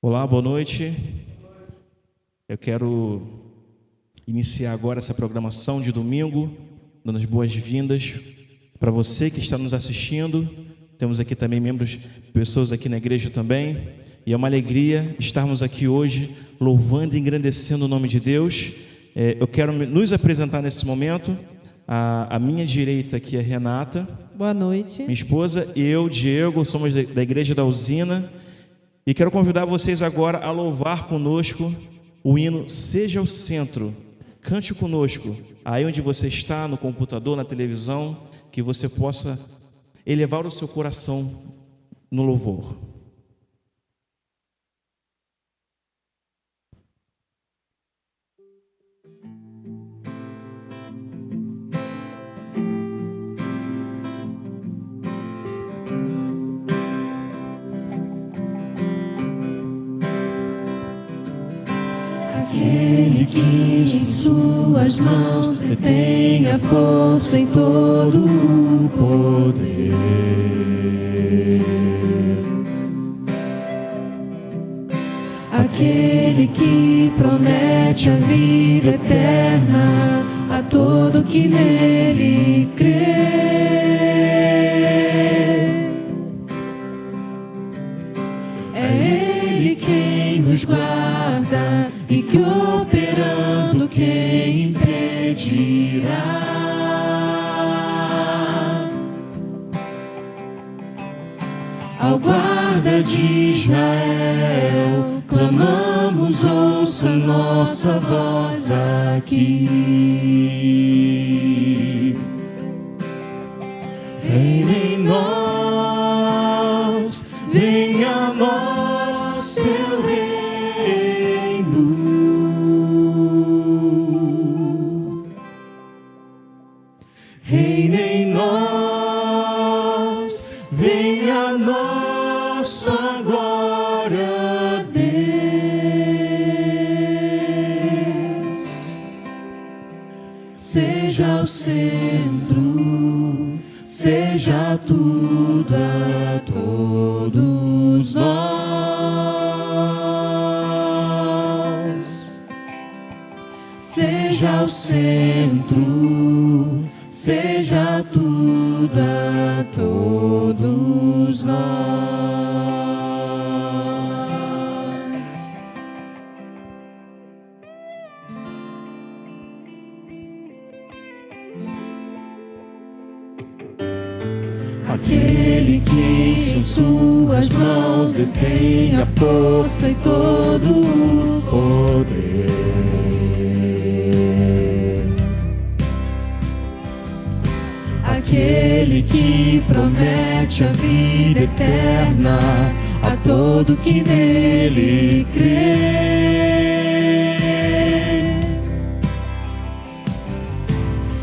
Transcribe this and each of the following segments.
Olá, boa noite. Eu quero iniciar agora essa programação de domingo, dando as boas-vindas para você que está nos assistindo. Temos aqui também pessoas aqui na igreja também. E é uma alegria estarmos aqui hoje, louvando e engrandecendo o nome de Deus. Eu quero nos apresentar nesse momento. A minha direita aqui é Renata. Boa noite. Minha esposa e eu, Diego, somos da igreja da Usina. E quero convidar vocês agora a louvar conosco o hino Seja o Centro. Cante conosco, aí onde você está, no computador, na televisão, que você possa elevar o seu coração no louvor. Aquele que em suas mãos detém a força e todo o poder. Aquele que promete a vida eterna a todo que nele crê. É Ele quem nos guarda e que operando quem impedirá? Ao guarda de Israel clamamos, ouça nossa voz aqui. Reina em nós, venha a nós seu reino. Reina em nós, venha a nós sua glória, Deus. Seja o centro, seja tudo a todos nós. Seja o centro, seja tudo a todos nós. Aquele que em suas mãos detém a força e todo o poder. Aquele que promete a vida eterna a todo que nele crê.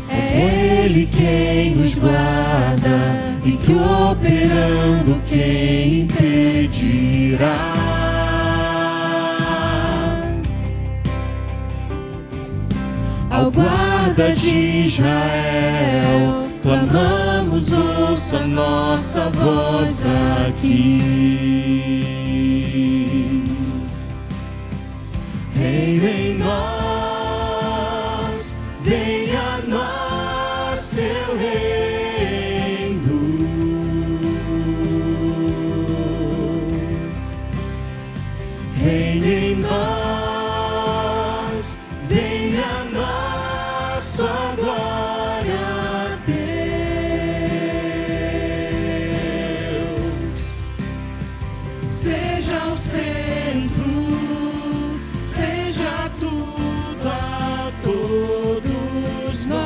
É Ele quem nos guarda e que operando quem impedirá? Ao guarda de Israel clamamos, ouça nossa voz aqui. Reina em nós, venha a nós seu reino. Reina em nós, venha a nós sua glória, Deus. Seja o centro, seja tudo a todos nós.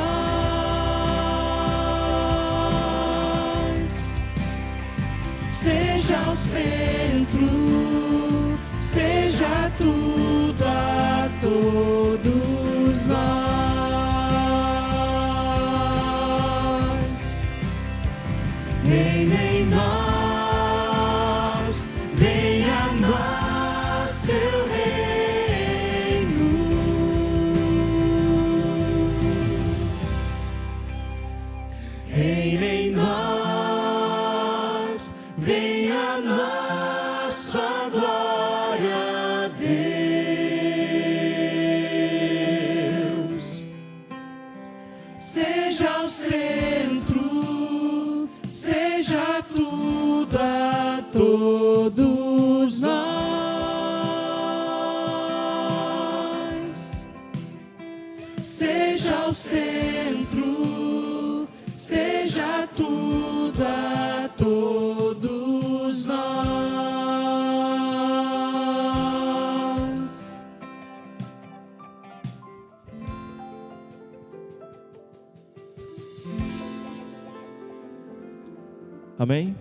Seja o centro, seja tudo a todos nós. Reina em nós, venha a nós seu reino. Reina em nós, venha a nós sua glória. Amém?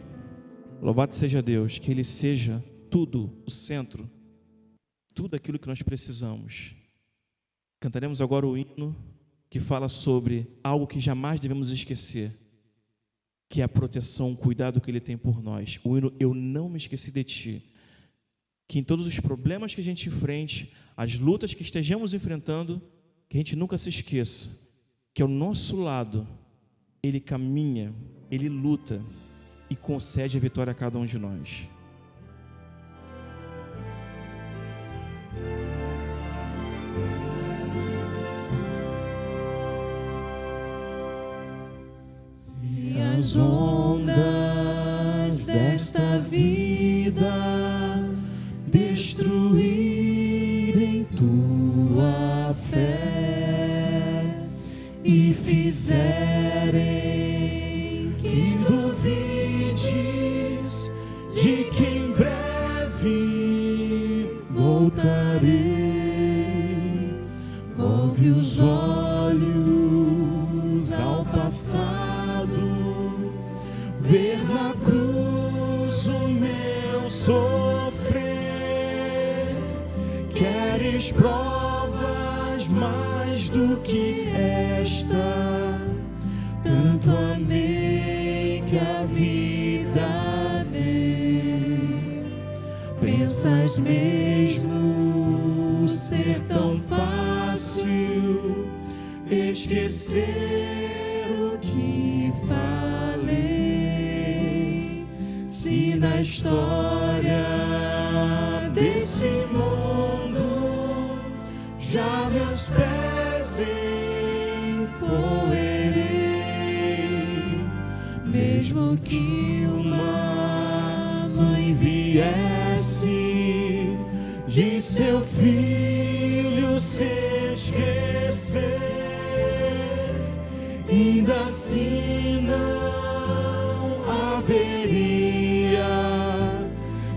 Louvado seja Deus, que Ele seja tudo, o centro, tudo aquilo que nós precisamos. Cantaremos agora o hino que fala sobre algo que jamais devemos esquecer, que é a proteção, o cuidado que Ele tem por nós. O hino Eu Não Me Esqueci de Ti. Que em todos os problemas que a gente enfrente, as lutas que estejamos enfrentando, que a gente nunca se esqueça que ao nosso lado Ele caminha, Ele luta e concede a vitória a cada um de nós. Se as ondas desta vida destruírem tua fé e fizerem que duvides de que em breve voltarei, volve os olhos ao passado, ver na cruz o meu sofrer. Queres provas mais do que esta? Tanto amei que a vida dei. Pensas mesmo ser tão fácil esquecer o que falei? Se na história desse mundo já meus pés empoeirei, mesmo que uma mãe viesse de seu filho se esquecer, ainda assim não haveria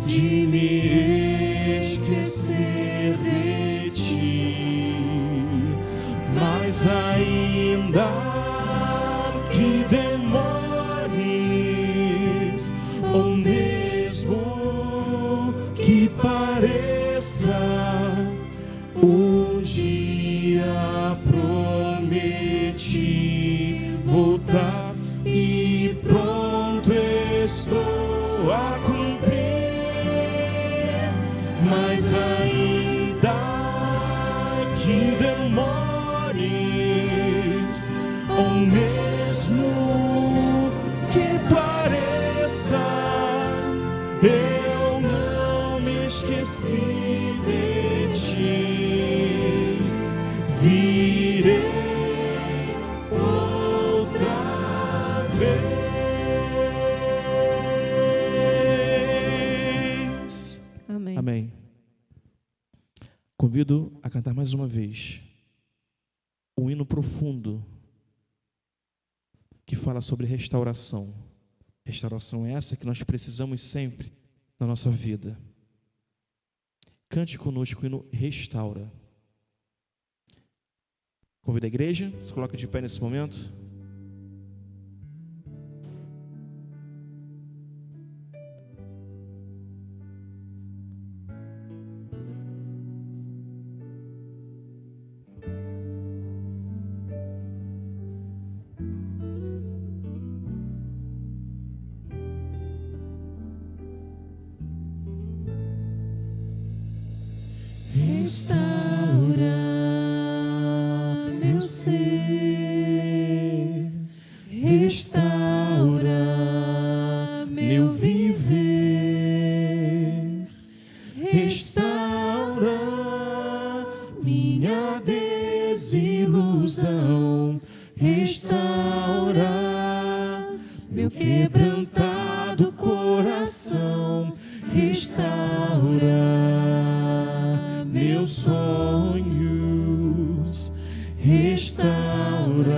de me esquecer de ti. Mas ainda que demores, ou mesmo que pareça, um dia prometi voltar e pronto estou a cumprir. Mas ainda que demores, ou mesmo que pareça, eu não me esqueci de ti. Virei outra vez. Amém. Amém. Convido a cantar mais uma vez um hino profundo que fala sobre restauração. Restauração é essa que nós precisamos sempre na nossa vida. Cante conosco o hino Restaura. Convido a igreja, se coloca de pé nesse momento. Restaura meu ser, restaura meu viver, restaura minha desilusão, restaura meu quebrantado coração, restaura meus sonhos, restaura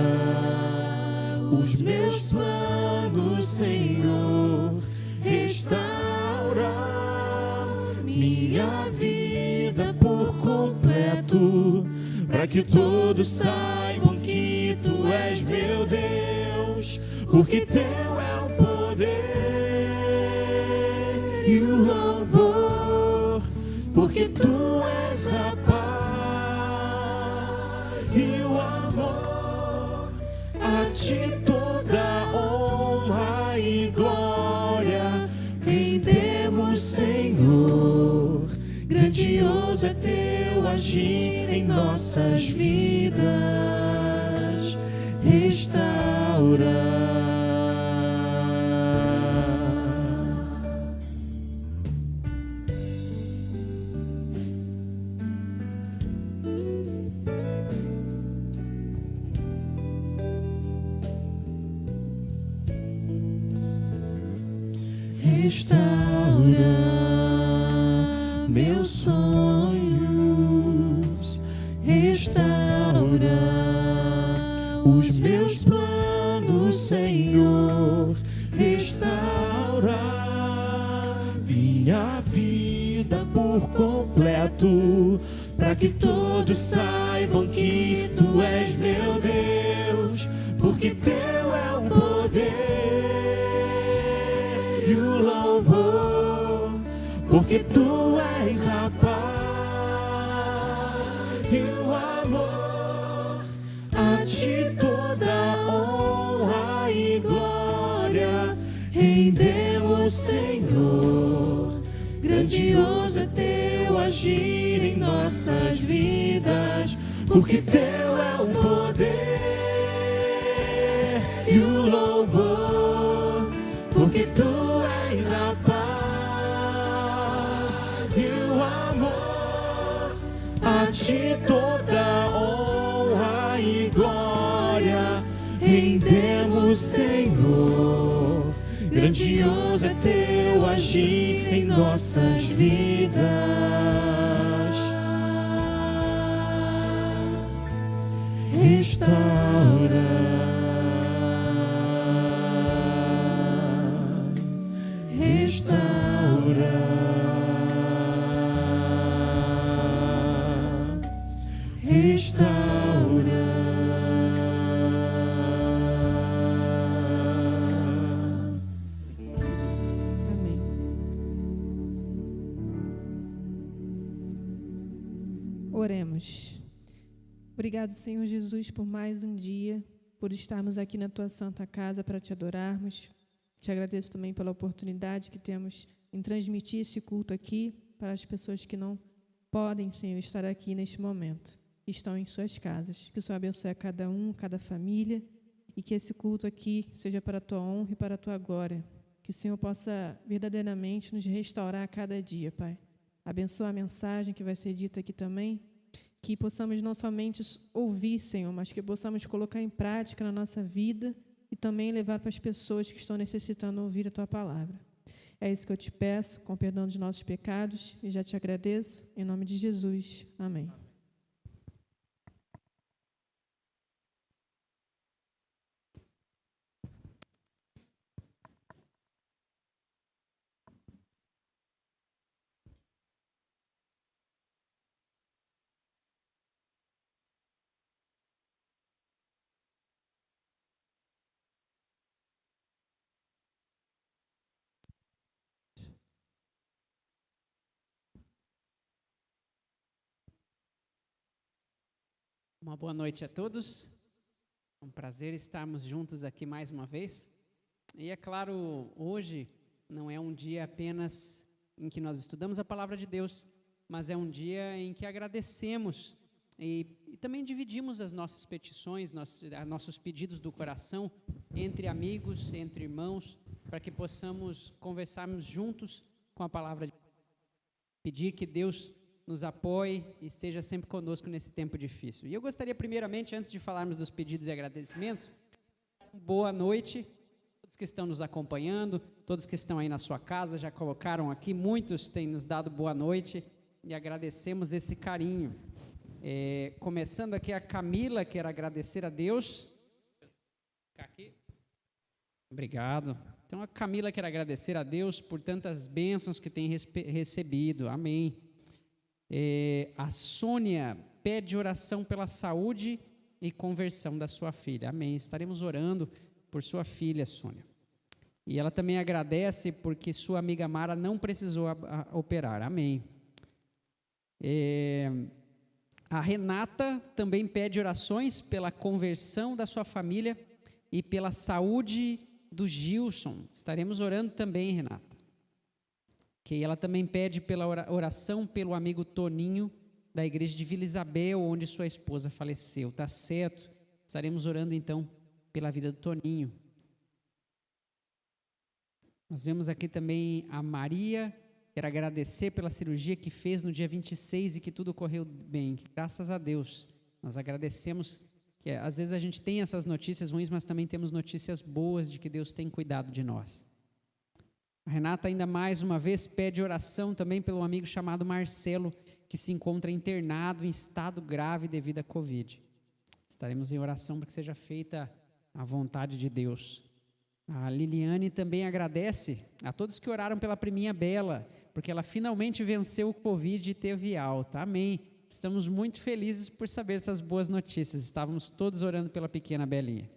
os meus planos, Senhor, restaura minha vida por completo, para que todos saibam que Tu és meu Deus, porque Teu é o poder. e o louvor, porque tu és a paz e o amor. A ti toda honra e glória rendemos, Senhor. Grandioso é teu agir em nossas vidas, restaurar. Restaura meus sonhos, restaura os meus planos, Senhor, restaura minha vida por completo, para que todos saibam que tu és meu Deus, porque teu é o poder e o louvor, porque tu és a paz e o amor. A ti toda honra e glória rendemos, Senhor. Grandioso é teu agir em nossas vidas, porque teu é o poder e o louvor, porque tu és a paz e o amor. A ti toda honra e glória rendemos, Senhor. Grandioso é teu agir em nossas vidas, restaura. Amém. Oremos. Obrigado, Senhor Jesus, por mais um dia, por estarmos aqui na tua santa casa para te adorarmos. Te agradeço também pela oportunidade que temos em transmitir esse culto aqui para as pessoas que não podem, Senhor, estar aqui neste momento, estão em suas casas. Que o Senhor abençoe a cada um, cada família, e que esse culto aqui seja para a tua honra e para a tua glória. Que o Senhor possa verdadeiramente nos restaurar a cada dia, Pai. Abençoa a mensagem que vai ser dita aqui também, que possamos não somente ouvir, Senhor, mas que possamos colocar em prática na nossa vida e também levar para as pessoas que estão necessitando ouvir a tua palavra. É isso que eu te peço, com perdão dos nossos pecados, e já te agradeço, em nome de Jesus. Amém. Uma boa noite a todos. É um prazer estarmos juntos aqui mais uma vez. E é claro, hoje não é um dia apenas em que nós estudamos a palavra de Deus, mas é um dia em que agradecemos e também dividimos as nossas petições, nossos pedidos do coração entre amigos, entre irmãos, para que possamos conversarmos juntos com a palavra de Deus. Pedir que Deus nos apoie e esteja sempre conosco nesse tempo difícil. E eu gostaria, primeiramente, antes de falarmos dos pedidos e agradecimentos, boa noite a todos que estão nos acompanhando, todos que estão aí na sua casa, já colocaram aqui, muitos têm nos dado boa noite e agradecemos esse carinho. Começando aqui a Camila, quero agradecer a Deus. Aqui. Obrigado. Então a Camila quer agradecer a Deus por tantas bênçãos que tem recebido. Amém. A Sônia pede oração pela saúde e conversão da sua filha. Amém. Estaremos orando por sua filha, Sônia. E ela também agradece porque sua amiga Mara não precisou operar. Amém. A Renata também pede orações pela conversão da sua família e pela saúde do Gilson. Estaremos orando também, Renata. Ela também pede pela oração pelo amigo Toninho, da igreja de Vila Isabel, onde sua esposa faleceu. Tá certo? Estaremos orando então pela vida do Toninho. Nós vemos aqui também a Maria, quero agradecer pela cirurgia que fez no dia 26 e que tudo correu bem. Graças a Deus. Nós agradecemos, que às vezes a gente tem essas notícias ruins, mas também temos notícias boas de que Deus tem cuidado de nós. A Renata ainda mais uma vez pede oração também pelo amigo chamado Marcelo, que se encontra internado em estado grave devido à Covid. Estaremos em oração para que seja feita a vontade de Deus. A Liliane também agradece a todos que oraram pela priminha Bela, porque ela finalmente venceu o Covid e teve alta. Amém. Estamos muito felizes por saber essas boas notícias. Estávamos todos orando pela pequena Belinha.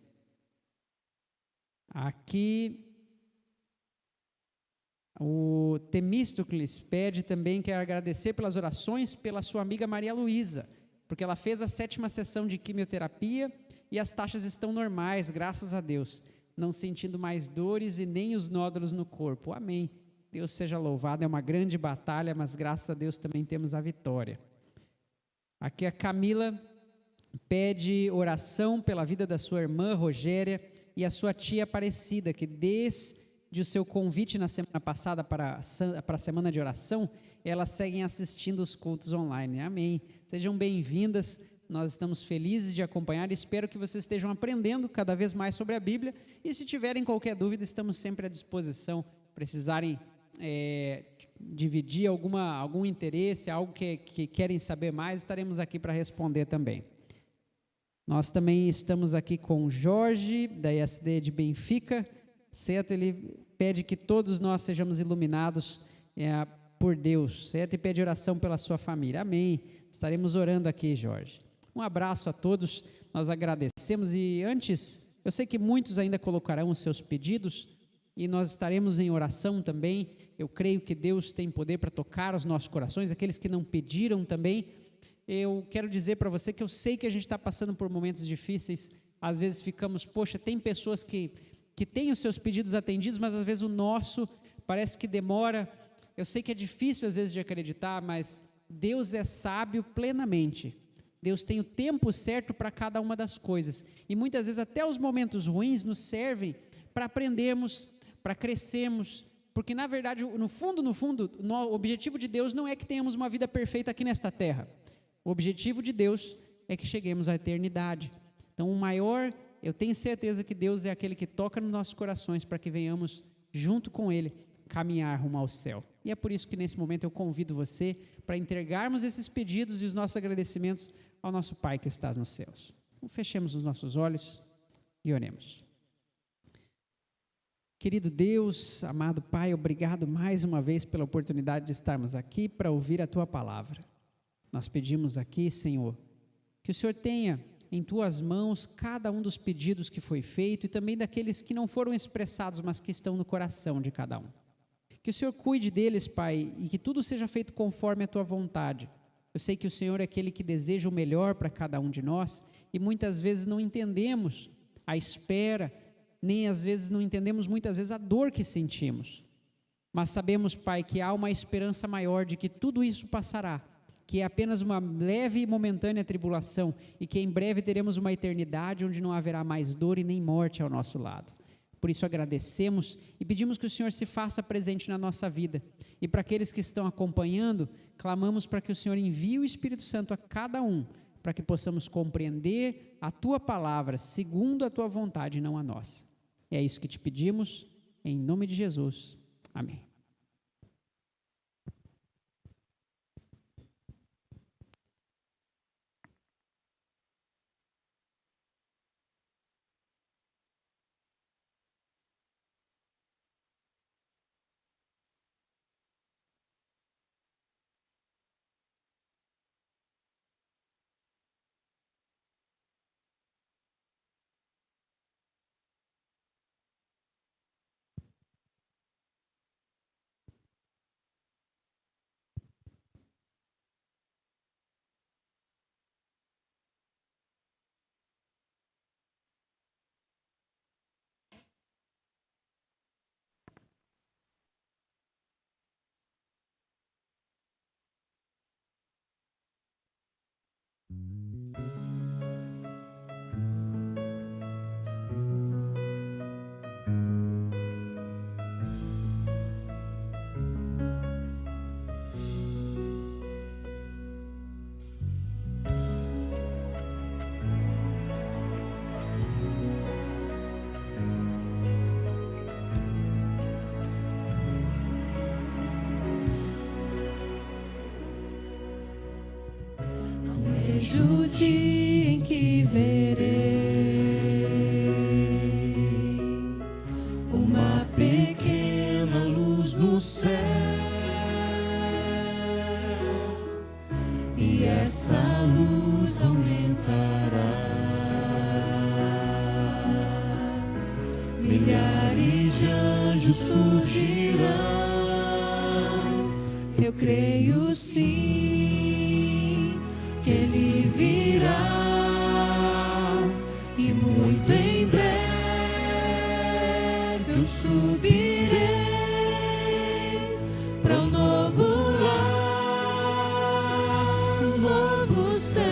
Aqui, o Temístocles pede também, quer agradecer pelas orações pela sua amiga Maria Luísa, porque ela fez a 7ª sessão de quimioterapia e as taxas estão normais, graças a Deus, não sentindo mais dores e nem os nódulos no corpo. Amém. Deus seja louvado, é uma grande batalha, mas graças a Deus também temos a vitória. Aqui a Camila pede oração pela vida da sua irmã Rogéria e a sua tia Aparecida, que desde o seu convite na semana passada para a semana de oração, elas seguem assistindo os cultos online. Amém. Sejam bem-vindas. Nós estamos felizes de acompanhar e espero que vocês estejam aprendendo cada vez mais sobre a Bíblia. E se tiverem qualquer dúvida, estamos sempre à disposição. Precisarem dividir algum interesse, algo que querem saber mais, estaremos aqui para responder também. Nós também estamos aqui com o Jorge, da ISD de Benfica, certo? Ele pede que todos nós sejamos iluminados por Deus, certo? E pede oração pela sua família. Amém. Estaremos orando aqui, Jorge. Um abraço a todos, nós agradecemos e antes, eu sei que muitos ainda colocarão os seus pedidos e nós estaremos em oração também. Eu creio que Deus tem poder para tocar os nossos corações, aqueles que não pediram também. Eu quero dizer para você que eu sei que a gente está passando por momentos difíceis, às vezes ficamos, poxa, tem pessoas que têm os seus pedidos atendidos, mas às vezes o nosso parece que demora. Eu sei que é difícil às vezes de acreditar, mas Deus é sábio plenamente. Deus tem o tempo certo para cada uma das coisas. E muitas vezes até os momentos ruins nos servem para aprendermos, para crescermos. Porque na verdade, no fundo, o objetivo de Deus não é que tenhamos uma vida perfeita aqui nesta terra. O objetivo de Deus é que cheguemos à eternidade. Então o maior, eu tenho certeza que Deus é aquele que toca nos nossos corações para que venhamos junto com Ele caminhar rumo ao céu. E é por isso que nesse momento eu convido você para entregarmos esses pedidos e os nossos agradecimentos ao nosso Pai que está nos céus. Então, fechemos os nossos olhos e oremos. Querido Deus, amado Pai, obrigado mais uma vez pela oportunidade de estarmos aqui para ouvir a Tua palavra. Nós pedimos aqui, Senhor, que o Senhor tenha em Tuas mãos cada um dos pedidos que foi feito e também daqueles que não foram expressados, mas que estão no coração de cada um. Que o Senhor cuide deles, Pai, e que tudo seja feito conforme a Tua vontade. Eu sei que o Senhor é aquele que deseja o melhor para cada um de nós e muitas vezes não entendemos a espera, nem às vezes não entendemos muitas vezes a dor que sentimos. Mas sabemos, Pai, que há uma esperança maior de que tudo isso passará, que é apenas uma leve e momentânea tribulação e que em breve teremos uma eternidade onde não haverá mais dor e nem morte ao nosso lado. Por isso agradecemos e pedimos que o Senhor se faça presente na nossa vida. E para aqueles que estão acompanhando, clamamos para que o Senhor envie o Espírito Santo a cada um, para que possamos compreender a Tua palavra, segundo a Tua vontade e não a nossa. É isso que te pedimos, em nome de Jesus. Amém. vejo o dia em que verei uma pequena luz no céu, e essa luz aumentará. Milhares de anjos surgirão. Eu creio sim que Ele virá, e muito em breve eu subirei para um novo lar, um novo céu.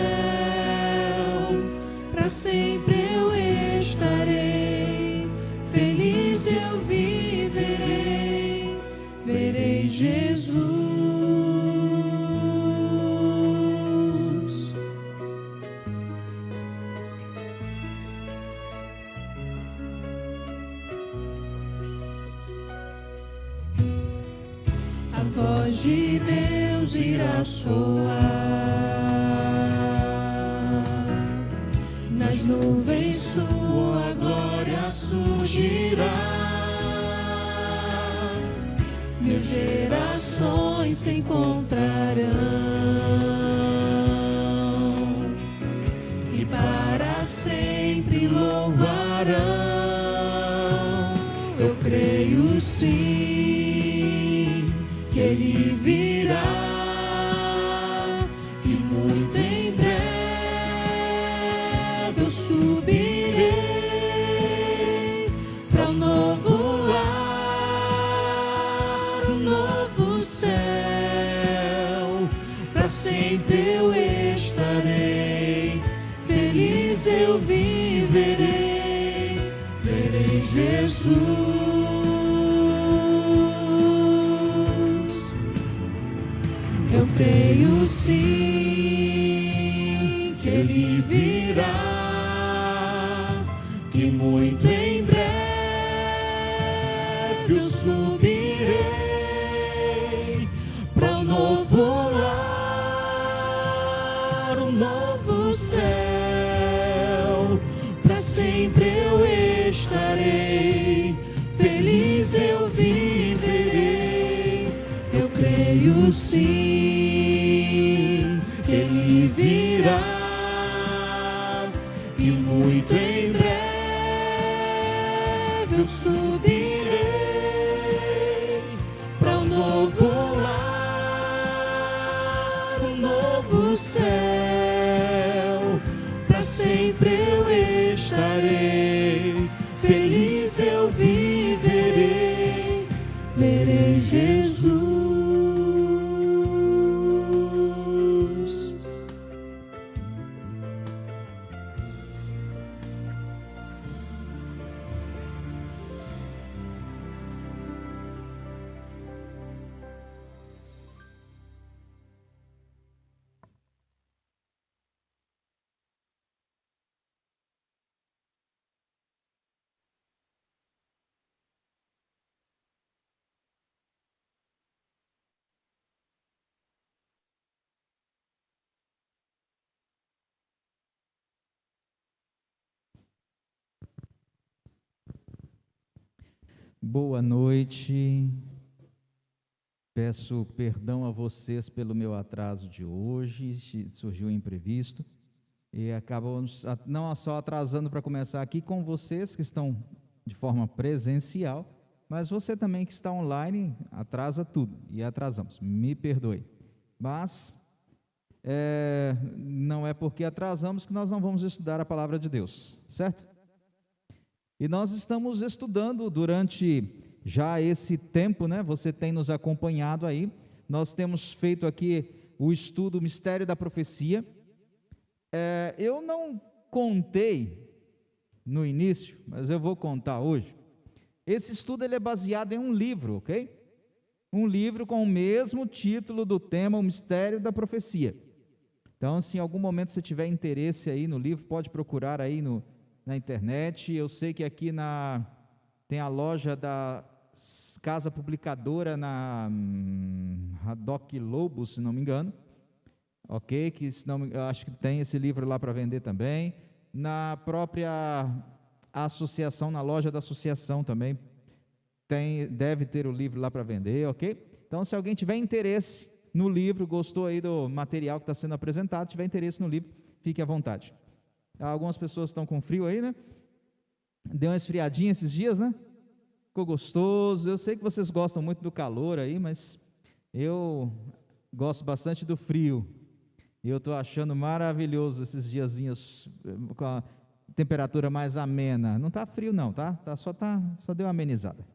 Para sempre eu estarei, feliz eu viverei, verei Jesus. A voz de Deus irá soar, nas nuvens sua glória surgirá. Mil gerações se encontrarão, e para sempre louvarão. Eu creio sim que Ele virá, e muito em breve eu subirei para um novo lar, um novo céu. Para sempre eu estarei, feliz eu viverei, verei Jesus. Eu creio sim que Ele virá, que muito em breve eu subirei para um novo lar, um novo céu. Para sempre eu estarei, feliz eu viverei. Eu creio sim que Ele virá, e muito em breve eu subirei para um novo lar, um novo céu. Para sempre eu estarei, feliz eu viverei, verei Jesus. Boa noite. Peço perdão a vocês pelo meu atraso de hoje, surgiu um imprevisto e acabamos não só atrasando para começar aqui com vocês que estão de forma presencial, mas você também que está online atrasa tudo e atrasamos, me perdoe. Mas não é porque atrasamos que nós não vamos estudar a palavra de Deus, certo? E nós estamos estudando durante já esse tempo, né? Você tem nos acompanhado aí. Nós temos feito aqui o estudo Mistério da Profecia. Eu não contei no início, mas eu vou contar hoje. Esse estudo ele é baseado em um livro, ok? Um livro com o mesmo título do tema, o Mistério da Profecia. Então, se em algum momento você tiver interesse aí no livro, pode procurar aí na internet. Eu sei que aqui tem a loja da Casa Publicadora na Haddock Lobo, se não me engano. ok? Que se não, eu acho que tem esse livro lá para vender também. Na própria associação, na loja da associação também, deve ter o livro lá para vender, ok? Então, se alguém tiver interesse no livro, gostou aí do material que está sendo apresentado, tiver interesse no livro, fique à vontade. Algumas pessoas estão com frio aí, né? Deu uma esfriadinha esses dias, né? Ficou gostoso. Eu sei que vocês gostam muito do calor aí, mas eu gosto bastante do frio. E eu estou achando maravilhoso esses diazinhos com a temperatura mais amena. Não está frio não, tá? Só deu uma amenizada.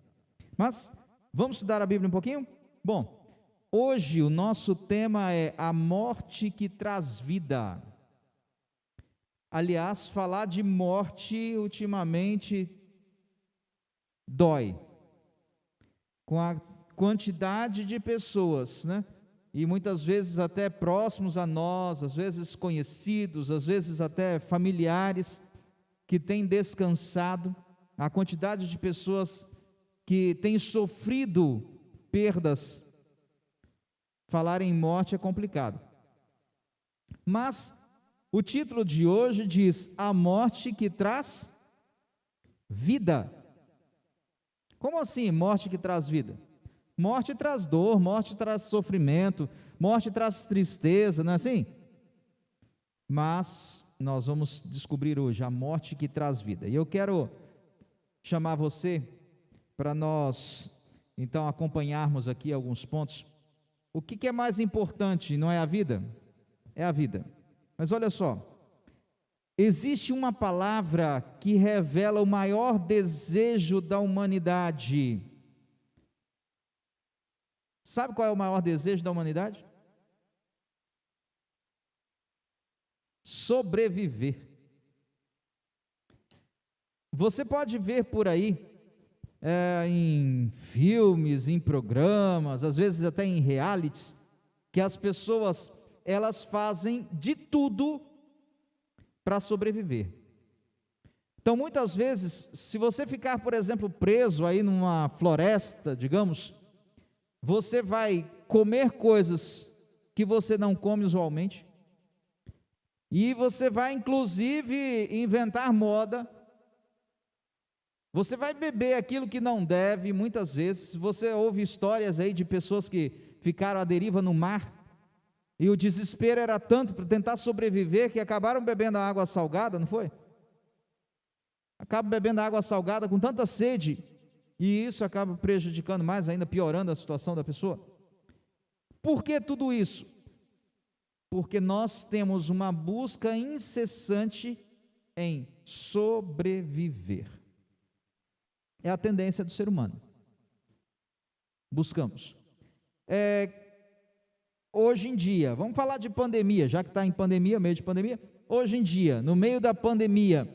Mas vamos estudar a Bíblia um pouquinho? Bom, hoje o nosso tema é a morte que traz vida. Aliás, falar de morte ultimamente dói. Com a quantidade de pessoas, né? E muitas vezes até próximos a nós, às vezes conhecidos, às vezes até familiares que têm descansado, a quantidade de pessoas que têm sofrido perdas, falar em morte é complicado. Mas o título de hoje diz: a morte que traz vida. Como assim, morte que traz vida? Morte traz dor, morte traz sofrimento, morte traz tristeza, não é assim? Mas nós vamos descobrir hoje a morte que traz vida. E eu quero chamar você para nós, então, acompanharmos aqui alguns pontos. O que é mais importante, não é a vida? É a vida. Mas olha só, existe uma palavra que revela o maior desejo da humanidade. Sabe qual é o maior desejo da humanidade? Sobreviver. Você pode ver por aí, em filmes, em programas, às vezes até em realities, que as pessoas, elas fazem de tudo para sobreviver. Então, muitas vezes, se você ficar, por exemplo, preso aí numa floresta, digamos, você vai comer coisas que você não come usualmente, e você vai inclusive inventar moda, você vai beber aquilo que não deve. Muitas vezes você ouve histórias aí de pessoas que ficaram à deriva no mar, e o desespero era tanto para tentar sobreviver, que acabaram bebendo a água salgada, não foi? Acabam bebendo a água salgada com tanta sede, e isso acaba prejudicando mais ainda, piorando a situação da pessoa. Por que tudo isso? Porque nós temos uma busca incessante em sobreviver. É a tendência do ser humano. Buscamos. Hoje em dia, vamos falar de pandemia, já que está em pandemia, meio de pandemia. Hoje em dia, no meio da pandemia,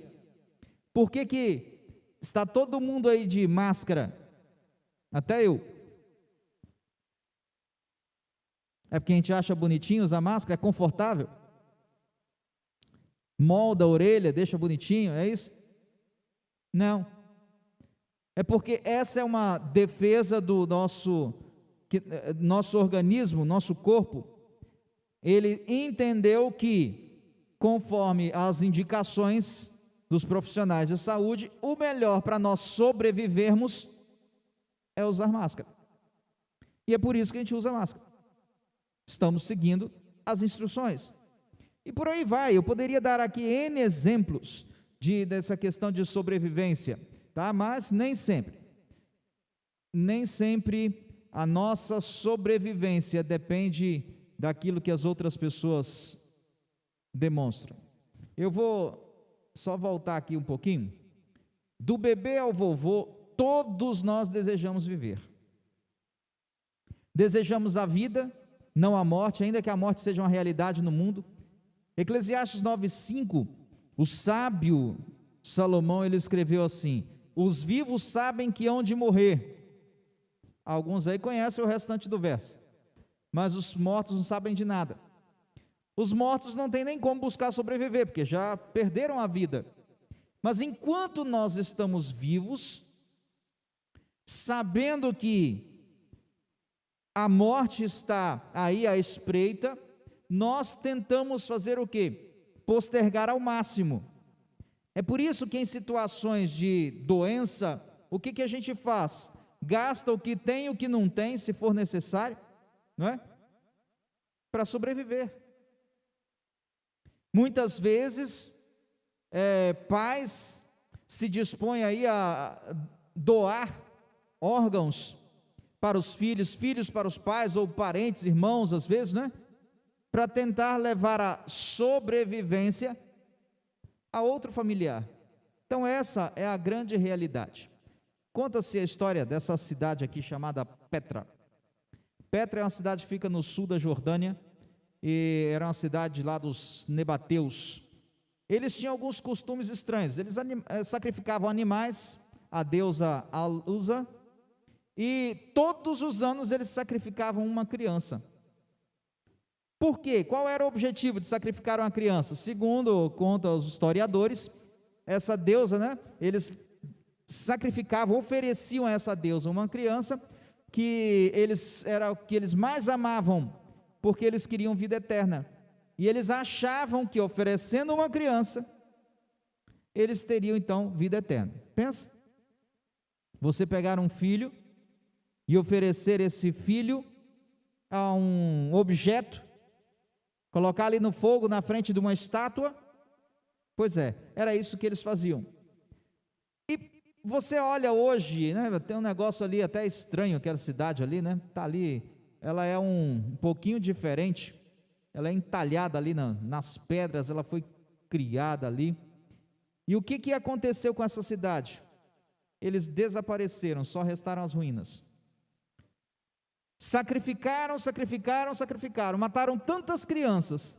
por que está todo mundo aí de máscara? Até eu. É porque a gente acha bonitinho usar máscara, é confortável? Molda a orelha, deixa bonitinho, é isso? Não. É porque essa é uma defesa do nosso organismo, nosso corpo. Ele entendeu que, conforme as indicações dos profissionais de saúde, o melhor para nós sobrevivermos é usar máscara. E é por isso que a gente usa máscara. Estamos seguindo as instruções. E por aí vai. Eu poderia dar aqui N exemplos dessa questão de sobrevivência, tá? Mas nem sempre a nossa sobrevivência depende daquilo que as outras pessoas demonstram. Eu vou só voltar aqui um pouquinho. Do bebê ao vovô, todos nós desejamos viver. Desejamos a vida, não a morte, ainda que a morte seja uma realidade no mundo. Eclesiastes 9:5, o sábio Salomão, ele escreveu assim: os vivos sabem que hão de morrer. Alguns aí conhecem o restante do verso, mas os mortos não sabem de nada. Os mortos não têm nem como buscar sobreviver, porque já perderam a vida. Mas enquanto nós estamos vivos, sabendo que a morte está aí à espreita, nós tentamos fazer o quê? Postergar ao máximo. É por isso que em situações de doença, o que a gente faz? Gasta o que tem e o que não tem, se for necessário, não é? Para sobreviver. Muitas vezes, pais se dispõem aí a doar órgãos para os filhos, filhos para os pais, ou parentes, irmãos, às vezes, né? Para tentar levar a sobrevivência a outro familiar. Então essa é a grande realidade. Conta-se a história dessa cidade aqui chamada Petra. Petra é uma cidade que fica no sul da Jordânia, e era uma cidade lá dos Nebateus. Eles tinham alguns costumes estranhos. Eles sacrificavam animais à deusa Al-Uza, e todos os anos eles sacrificavam uma criança. Por quê? Qual era o objetivo de sacrificar uma criança? Segundo contam os historiadores, essa deusa, né? Eles sacrificavam, ofereciam a essa deusa uma criança que era o que eles mais amavam, porque eles queriam vida eterna. E eles achavam que oferecendo uma criança, eles teriam então vida eterna. Pensa, você pegar um filho e oferecer esse filho a um objeto, colocar ali no fogo, na frente de uma estátua. Pois é, era isso que eles faziam. E você olha hoje, né, tem um negócio ali até estranho, aquela cidade ali, né, está ali, ela é um pouquinho diferente, ela é entalhada ali nas pedras, ela foi criada ali. E o que aconteceu com essa cidade? Eles desapareceram, só restaram as ruínas. Sacrificaram, mataram tantas crianças.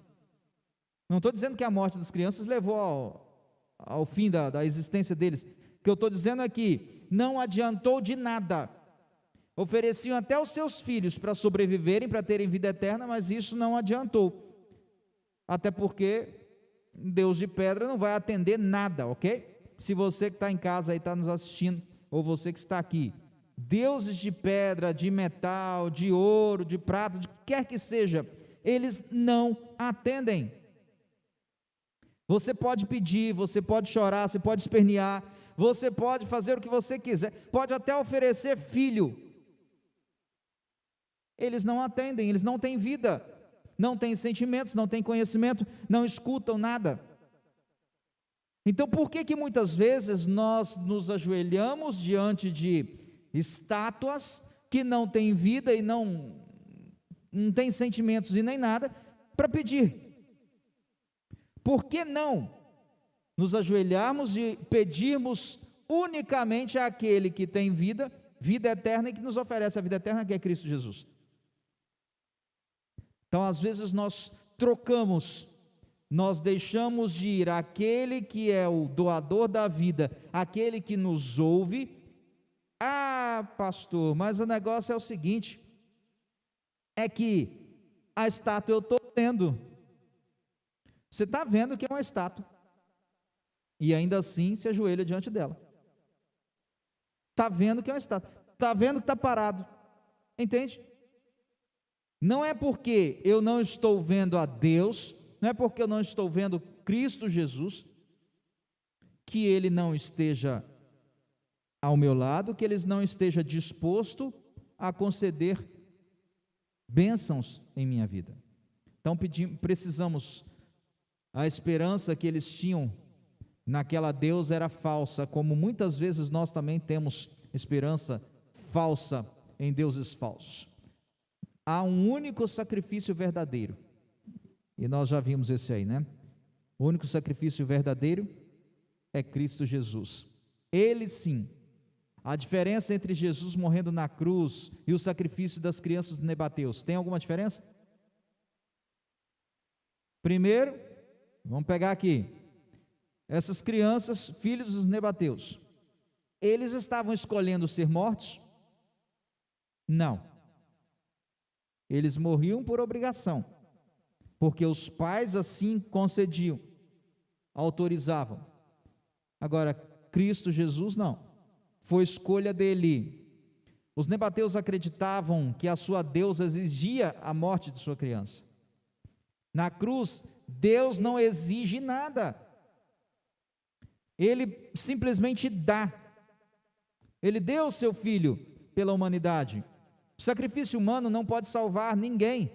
Não estou dizendo que a morte das crianças levou ao fim da existência deles. O que eu estou dizendo é que não adiantou de nada. Ofereciam até os seus filhos para sobreviverem, para terem vida eterna, mas isso não adiantou. Até porque Deus de pedra não vai atender nada, ok? Se você que está em casa aí está nos assistindo, ou você que está aqui, deuses de pedra, de metal, de ouro, de prata, de que quer que seja, eles não atendem. Você pode pedir, você pode chorar, você pode espernear, você pode fazer o que você quiser, pode até oferecer filho. Eles não atendem, eles não têm vida, não têm sentimentos, não têm conhecimento, não escutam nada. Então por que muitas vezes nós nos ajoelhamos diante de estátuas que não têm vida e não têm sentimentos e nem nada, para pedir? Por que não nos ajoelharmos e pedirmos unicamente àquele que tem vida eterna, e que nos oferece a vida eterna, que é Cristo Jesus? Então às vezes nós trocamos, nós deixamos de ir àquele que é o doador da vida, aquele que nos ouve. Ah, pastor, mas o negócio é o seguinte, é que a estátua eu estou vendo. Você está vendo que é uma estátua, e ainda assim se ajoelha diante dela. Está vendo que é uma estátua, está vendo que está parado, entende? Não é porque eu não estou vendo a Deus, não é porque eu não estou vendo Cristo Jesus, que Ele não esteja ao meu lado, que Ele não esteja disposto a conceder bênçãos em minha vida. Então precisamos, a esperança que eles tinham naquela deusa era falsa, como muitas vezes nós também temos esperança falsa em deuses falsos. Há um único sacrifício verdadeiro, e nós já vimos esse aí, né? O único sacrifício verdadeiro é Cristo Jesus. Ele sim. A diferença entre Jesus morrendo na cruz e o sacrifício das crianças de Nebateus, tem alguma diferença? Primeiro, vamos pegar aqui, essas crianças, filhos dos Nebateus, eles estavam escolhendo ser mortos? Não. Eles morriam por obrigação, porque os pais assim concediam, autorizavam. Agora, Cristo Jesus não, foi escolha dele. Os Nebateus acreditavam que a sua deusa exigia a morte de sua criança. Na cruz, Deus não exige nada. Ele simplesmente dá. Ele deu o seu Filho pela humanidade. O sacrifício humano não pode salvar ninguém.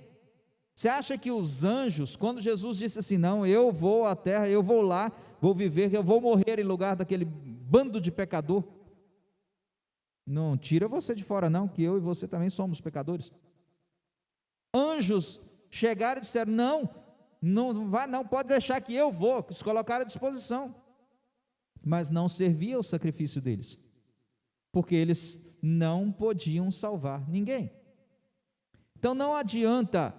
Você acha que os anjos, quando Jesus disse assim, não, eu vou à terra, eu vou lá, vou viver, eu vou morrer em lugar daquele bando de pecador, não tira você de fora não, que eu e você também somos pecadores. Anjos chegaram e disseram, não vai, não pode deixar que eu vou, se colocaram à disposição, mas não servia o sacrifício deles, porque eles não podiam salvar ninguém. Então não adianta,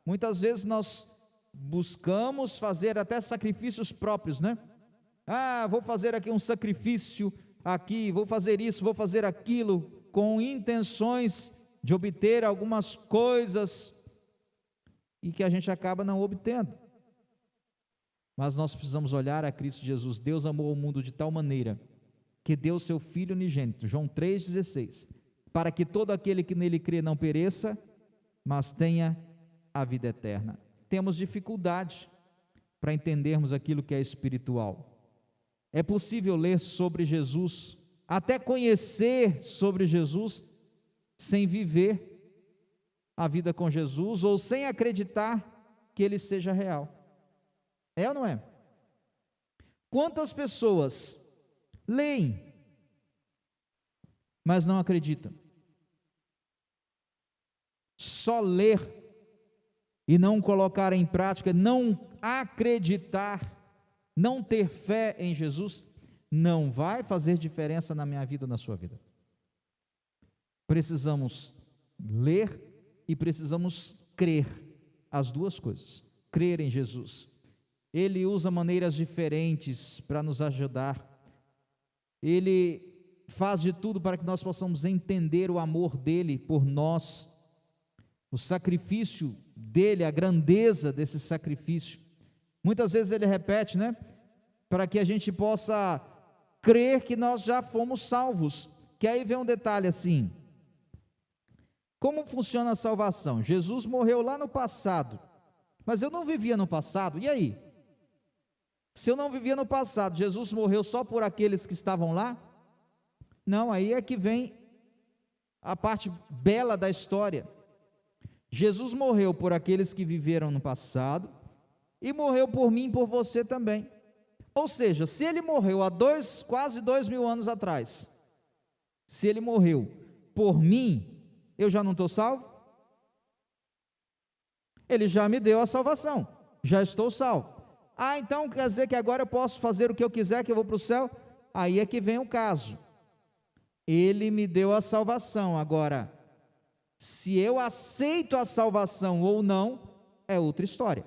muitas vezes nós buscamos fazer até sacrifícios próprios, né? Vou fazer aqui um sacrifício, aqui, vou fazer isso, vou fazer aquilo, com intenções de obter algumas coisas, e que a gente acaba não obtendo. Mas nós precisamos olhar a Cristo Jesus. Deus amou o mundo de tal maneira, que deu seu Filho unigênito, João 3,16, para que todo aquele que nele crê não pereça, mas tenha a vida eterna. Temos dificuldade para entendermos aquilo que é espiritual. É possível ler sobre Jesus, até conhecer sobre Jesus, sem viver a vida com Jesus, ou sem acreditar que Ele seja real. É ou não é? Quantas pessoas leem, mas não acreditam? Só ler e não colocar em prática, não acreditar, não ter fé em Jesus, não vai fazer diferença na minha vida ou na sua vida. Precisamos ler e precisamos crer, as duas coisas. Crer em Jesus. Ele usa maneiras diferentes para nos ajudar. Ele faz de tudo para que nós possamos entender o amor dele por nós, o sacrifício dele, a grandeza desse sacrifício. Muitas vezes ele repete, né? Para que a gente possa crer que nós já fomos salvos. Que aí vem um detalhe assim: como funciona a salvação? Jesus morreu lá no passado, mas eu não vivia no passado, e aí? Se eu não vivia no passado, Jesus morreu só por aqueles que estavam lá? Não, aí é que vem a parte bela da história. Jesus morreu por aqueles que viveram no passado, e morreu por mim e por você também. Ou seja, se ele morreu há quase 2000 anos atrás, se ele morreu por mim, eu já não estou salvo? Ele já me deu a salvação, já estou salvo. Então quer dizer que agora eu posso fazer o que eu quiser, que eu vou para o céu? Aí é que vem o caso. Ele me deu a salvação, agora, se eu aceito a salvação ou não, é outra história.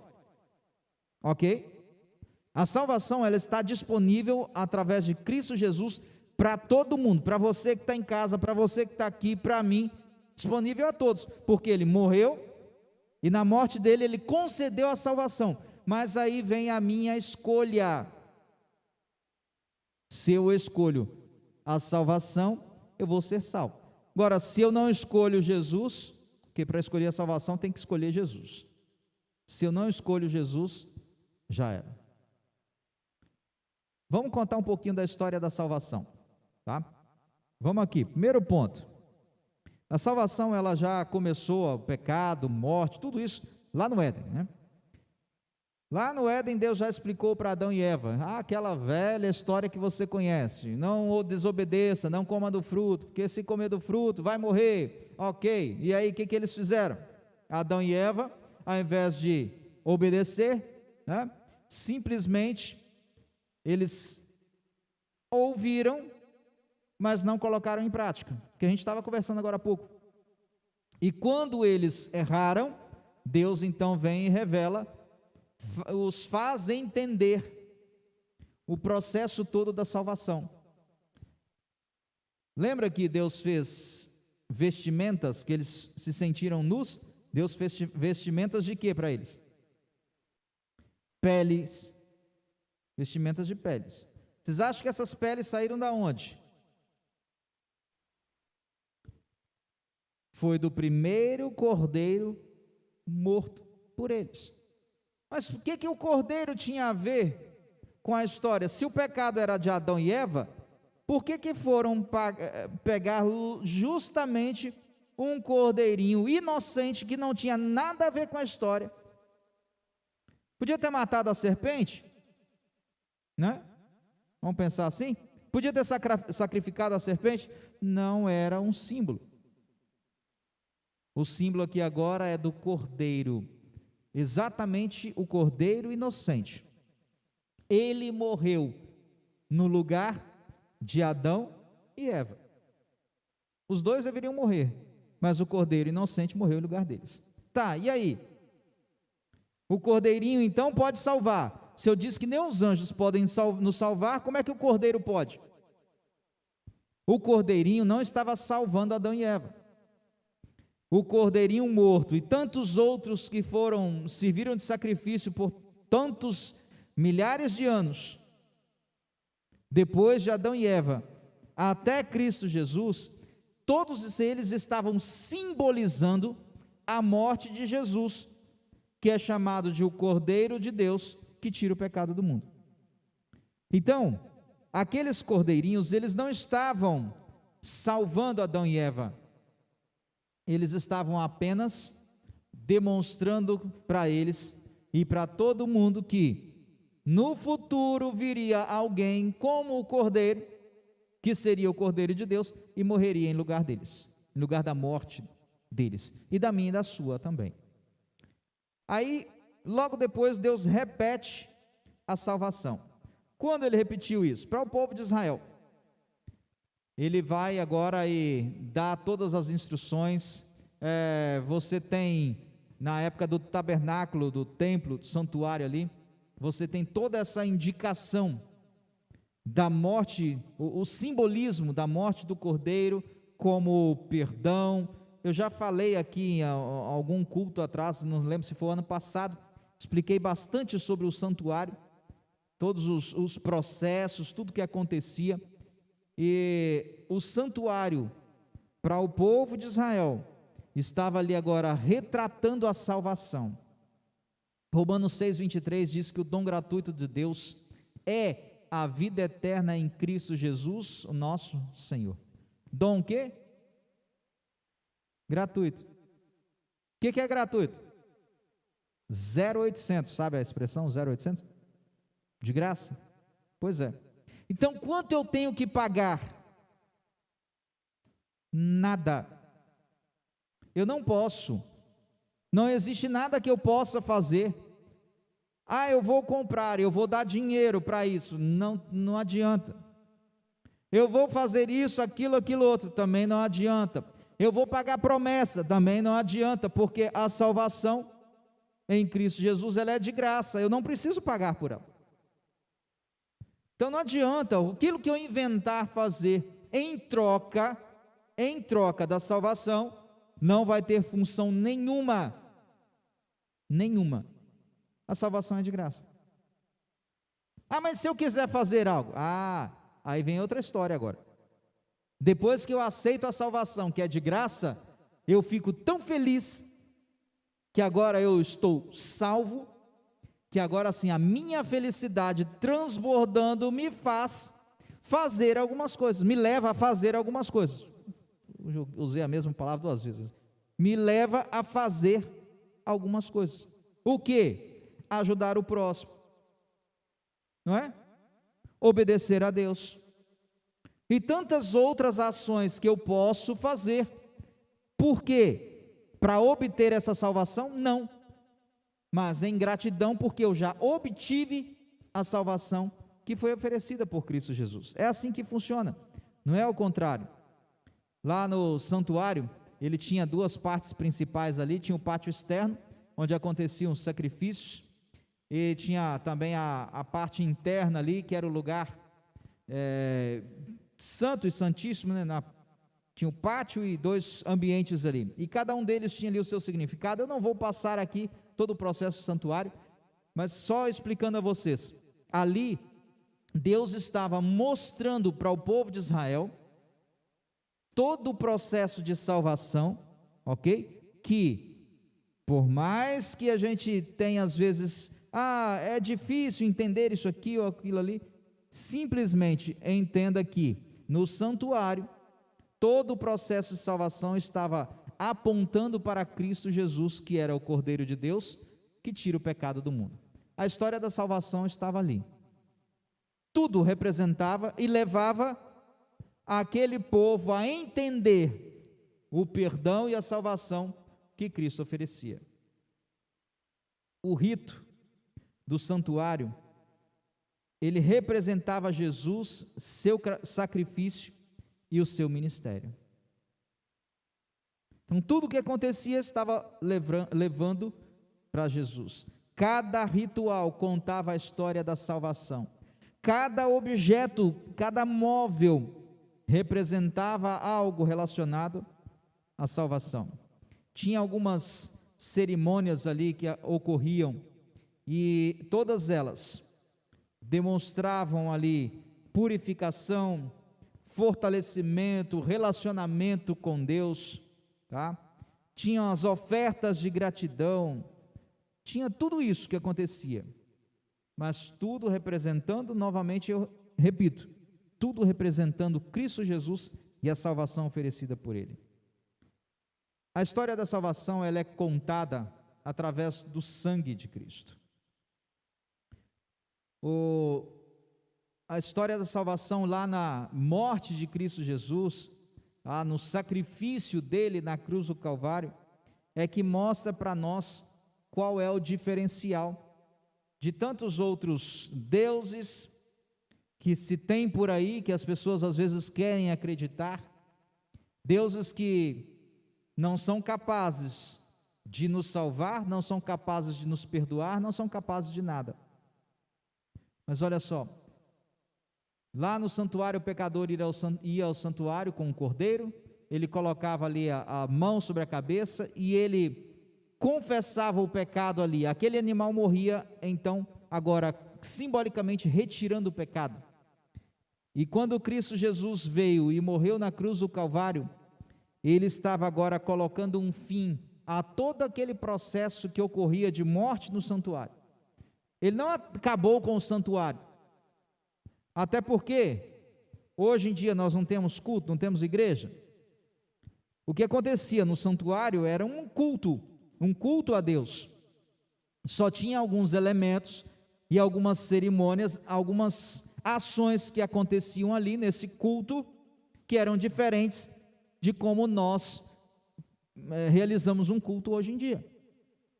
Ok? A salvação, ela está disponível através de Cristo Jesus para todo mundo, para você que está em casa, para você que está aqui, para mim, disponível a todos, porque Ele morreu e na morte dele Ele concedeu a salvação, mas aí vem a minha escolha. Se eu escolho a salvação, eu vou ser salvo. Agora, se eu não escolho Jesus, porque para escolher a salvação tem que escolher Jesus. Se eu não escolho Jesus, já era. Vamos contar um pouquinho da história da salvação, tá? Vamos aqui, primeiro ponto. A salvação, ela já começou, o pecado, morte, tudo isso lá no Éden, né? Lá no Éden, Deus já explicou para Adão e Eva, aquela velha história que você conhece, não desobedeça, não coma do fruto, porque se comer do fruto, vai morrer, ok, e aí o que eles fizeram? Adão e Eva, ao invés de obedecer, né, simplesmente, eles ouviram, mas não colocaram em prática, que a gente estava conversando agora há pouco, e quando eles erraram, Deus então vem e revela, os faz entender o processo todo da salvação. Lembra que Deus fez vestimentas, que eles se sentiram nus? Deus fez vestimentas de quê para eles? Peles, vestimentas de peles. Vocês acham que essas peles saíram da onde? Foi do primeiro cordeiro morto por eles. Mas o que o cordeiro tinha a ver com a história? Se o pecado era de Adão e Eva, por que foram pegar justamente um cordeirinho inocente que não tinha nada a ver com a história? Podia ter matado a serpente, né? Vamos pensar assim? Podia ter sacrificado a serpente? Não era um símbolo. O símbolo aqui agora é do cordeiro, exatamente o cordeiro inocente. Ele morreu no lugar de Adão e Eva. Os dois deveriam morrer, mas o cordeiro inocente morreu no lugar deles. Tá, e aí? O cordeirinho então pode salvar. Se eu disse que nem os anjos podem nos salvar, como é que o cordeiro pode? O cordeirinho não estava salvando Adão e Eva. O cordeirinho morto e tantos outros que serviram de sacrifício por tantos milhares de anos, depois de Adão e Eva, até Cristo Jesus, todos eles estavam simbolizando a morte de Jesus, que é chamado de o Cordeiro de Deus, que tira o pecado do mundo. Então, aqueles cordeirinhos, eles não estavam salvando Adão e Eva, eles estavam apenas demonstrando para eles e para todo mundo que no futuro viria alguém como o cordeiro, que seria o Cordeiro de Deus, e morreria em lugar deles, em lugar da morte deles, e da minha e da sua também. Aí, logo depois, Deus repete a salvação. Quando ele repetiu isso? Para o povo de Israel. Ele vai agora e dá todas as instruções. Você tem, na época do tabernáculo, do templo, do santuário ali, você tem toda essa indicação da morte, o simbolismo da morte do Cordeiro como perdão. Eu já falei aqui em algum culto atrás, não lembro se foi ano passado, expliquei bastante sobre o santuário, todos os processos, tudo que acontecia, e o santuário, para o povo de Israel, estava ali agora retratando a salvação. Romanos 6,23 diz que o dom gratuito de Deus é a vida eterna em Cristo Jesus, o nosso Senhor. Dom o quê? Gratuito. O que é gratuito? 0,800, sabe a expressão 0,800? De graça? Pois é. Então, quanto eu tenho que pagar? Nada. Eu não posso. Não existe nada que eu possa fazer. Eu vou comprar, eu vou dar dinheiro para isso. Não adianta. Eu vou fazer isso, aquilo outro, também não adianta. Eu vou pagar promessa, também não adianta, porque a salvação em Cristo Jesus, ela é de graça, eu não preciso pagar por ela. Então não adianta, aquilo que eu inventar fazer em troca da salvação, não vai ter função nenhuma. A salvação é de graça. Mas se eu quiser fazer algo, aí vem outra história agora. Depois que eu aceito a salvação, que é de graça, eu fico tão feliz, que agora eu estou salvo, que agora sim, a minha felicidade transbordando me faz fazer algumas coisas, me leva a fazer algumas coisas. Eu usei a mesma palavra duas vezes. Me leva a fazer algumas coisas. O quê? Ajudar o próximo, não é? Obedecer a Deus. E tantas outras ações que eu posso fazer. Por quê? Para obter essa salvação? Não. Mas em gratidão, porque eu já obtive a salvação que foi oferecida por Cristo Jesus. É assim que funciona, não é ao contrário. Lá no santuário, ele tinha duas partes principais ali, tinha o pátio externo, onde aconteciam os sacrifícios, e tinha também a parte interna ali, que era o lugar santo e santíssimo, né? Tinha o pátio e dois ambientes ali, e cada um deles tinha ali o seu significado. Eu não vou passar aqui todo o processo do santuário, mas só explicando a vocês. Ali, Deus estava mostrando para o povo de Israel todo o processo de salvação, ok? Que Por mais que a gente tenha às vezes, é difícil entender isso aqui ou aquilo ali, simplesmente entenda que no santuário, todo o processo de salvação estava apontando para Cristo Jesus, que era o Cordeiro de Deus, que tira o pecado do mundo. A história da salvação estava ali. Tudo representava e levava aquele povo a entender o perdão e a salvação que Cristo oferecia. O rito do santuário, ele representava Jesus, seu sacrifício e o seu ministério. Então, tudo o que acontecia estava levando para Jesus. Cada ritual contava a história da salvação. Cada objeto, cada móvel representava algo relacionado à salvação. Tinha algumas cerimônias ali que ocorriam e todas elas demonstravam ali purificação, fortalecimento, relacionamento com Deus, tá? Tinham as ofertas de gratidão, tinha tudo isso que acontecia, mas tudo representando, novamente eu repito, tudo representando Cristo Jesus e a salvação oferecida por Ele. A história da salvação, ela é contada através do sangue de Cristo. A história da salvação lá na morte de Cristo Jesus, no sacrifício dele na cruz do Calvário, é que mostra para nós qual é o diferencial de tantos outros deuses que se tem por aí, que as pessoas às vezes querem acreditar, deuses que não são capazes de nos salvar, não são capazes de nos perdoar, não são capazes de nada. Mas olha só, lá no santuário o pecador ia ao santuário com um cordeiro, ele colocava ali a mão sobre a cabeça e ele confessava o pecado ali, aquele animal morria, então, agora, simbolicamente retirando o pecado. E quando Cristo Jesus veio e morreu na cruz do Calvário, ele estava agora colocando um fim a todo aquele processo que ocorria de morte no santuário. Ele não acabou com o santuário, até porque hoje em dia nós não temos culto, não temos igreja. O que acontecia no santuário era um culto a Deus. Só tinha alguns elementos e algumas cerimônias, algumas ações que aconteciam ali nesse culto, que eram diferentes de como nós realizamos um culto hoje em dia.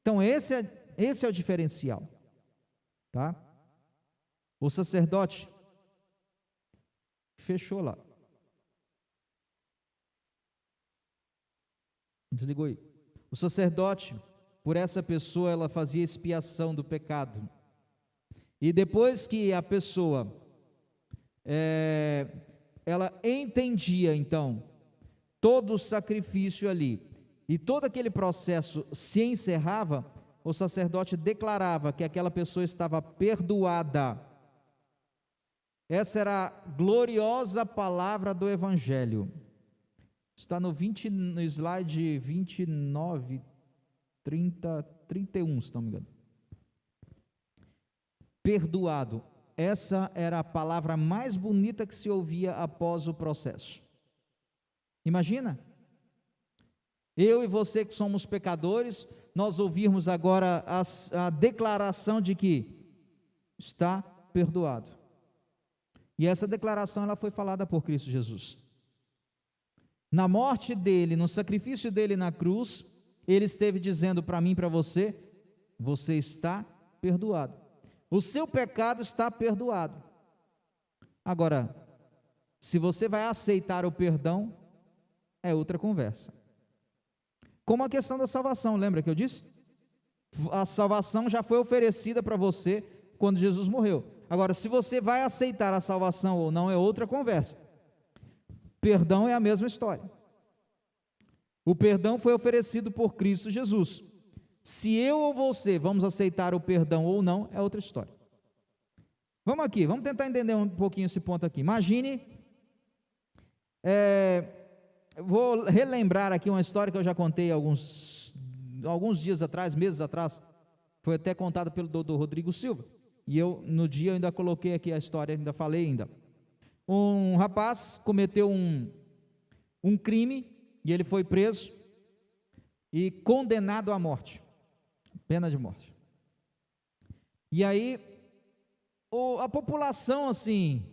Então esse é o diferencial, tá? O sacerdote fechou lá. Desligou aí. O sacerdote, por essa pessoa, ela fazia expiação do pecado. E depois que a pessoa, ela entendia então todo o sacrifício ali, e todo aquele processo se encerrava, o sacerdote declarava que aquela pessoa estava perdoada. Essa era a gloriosa palavra do Evangelho. Está no slide 29, 30, 31, se não me engano. Perdoado. Essa era a palavra mais bonita que se ouvia após o processo. Imagina, eu e você que somos pecadores, nós ouvirmos agora a declaração de que está perdoado. E essa declaração ela foi falada por Cristo Jesus. Na morte dele, no sacrifício dele na cruz, ele esteve dizendo para mim e para você, você está perdoado. O seu pecado está perdoado. Agora, se você vai aceitar o perdão, é outra conversa. Como a questão da salvação, lembra que eu disse? A salvação já foi oferecida para você quando Jesus morreu. Agora, se você vai aceitar a salvação ou não, é outra conversa. Perdão é a mesma história. O perdão foi oferecido por Cristo Jesus. Se eu ou você vamos aceitar o perdão ou não, é outra história. Vamos aqui, vamos tentar entender um pouquinho esse ponto aqui. Imagine, vou relembrar aqui uma história que eu já contei alguns dias atrás, meses atrás, foi até contada pelo doutor Rodrigo Silva, e eu, no dia, eu ainda coloquei aqui a história, ainda falei ainda. Um rapaz cometeu um crime, e ele foi preso, e condenado à morte, pena de morte. E aí, a população, assim,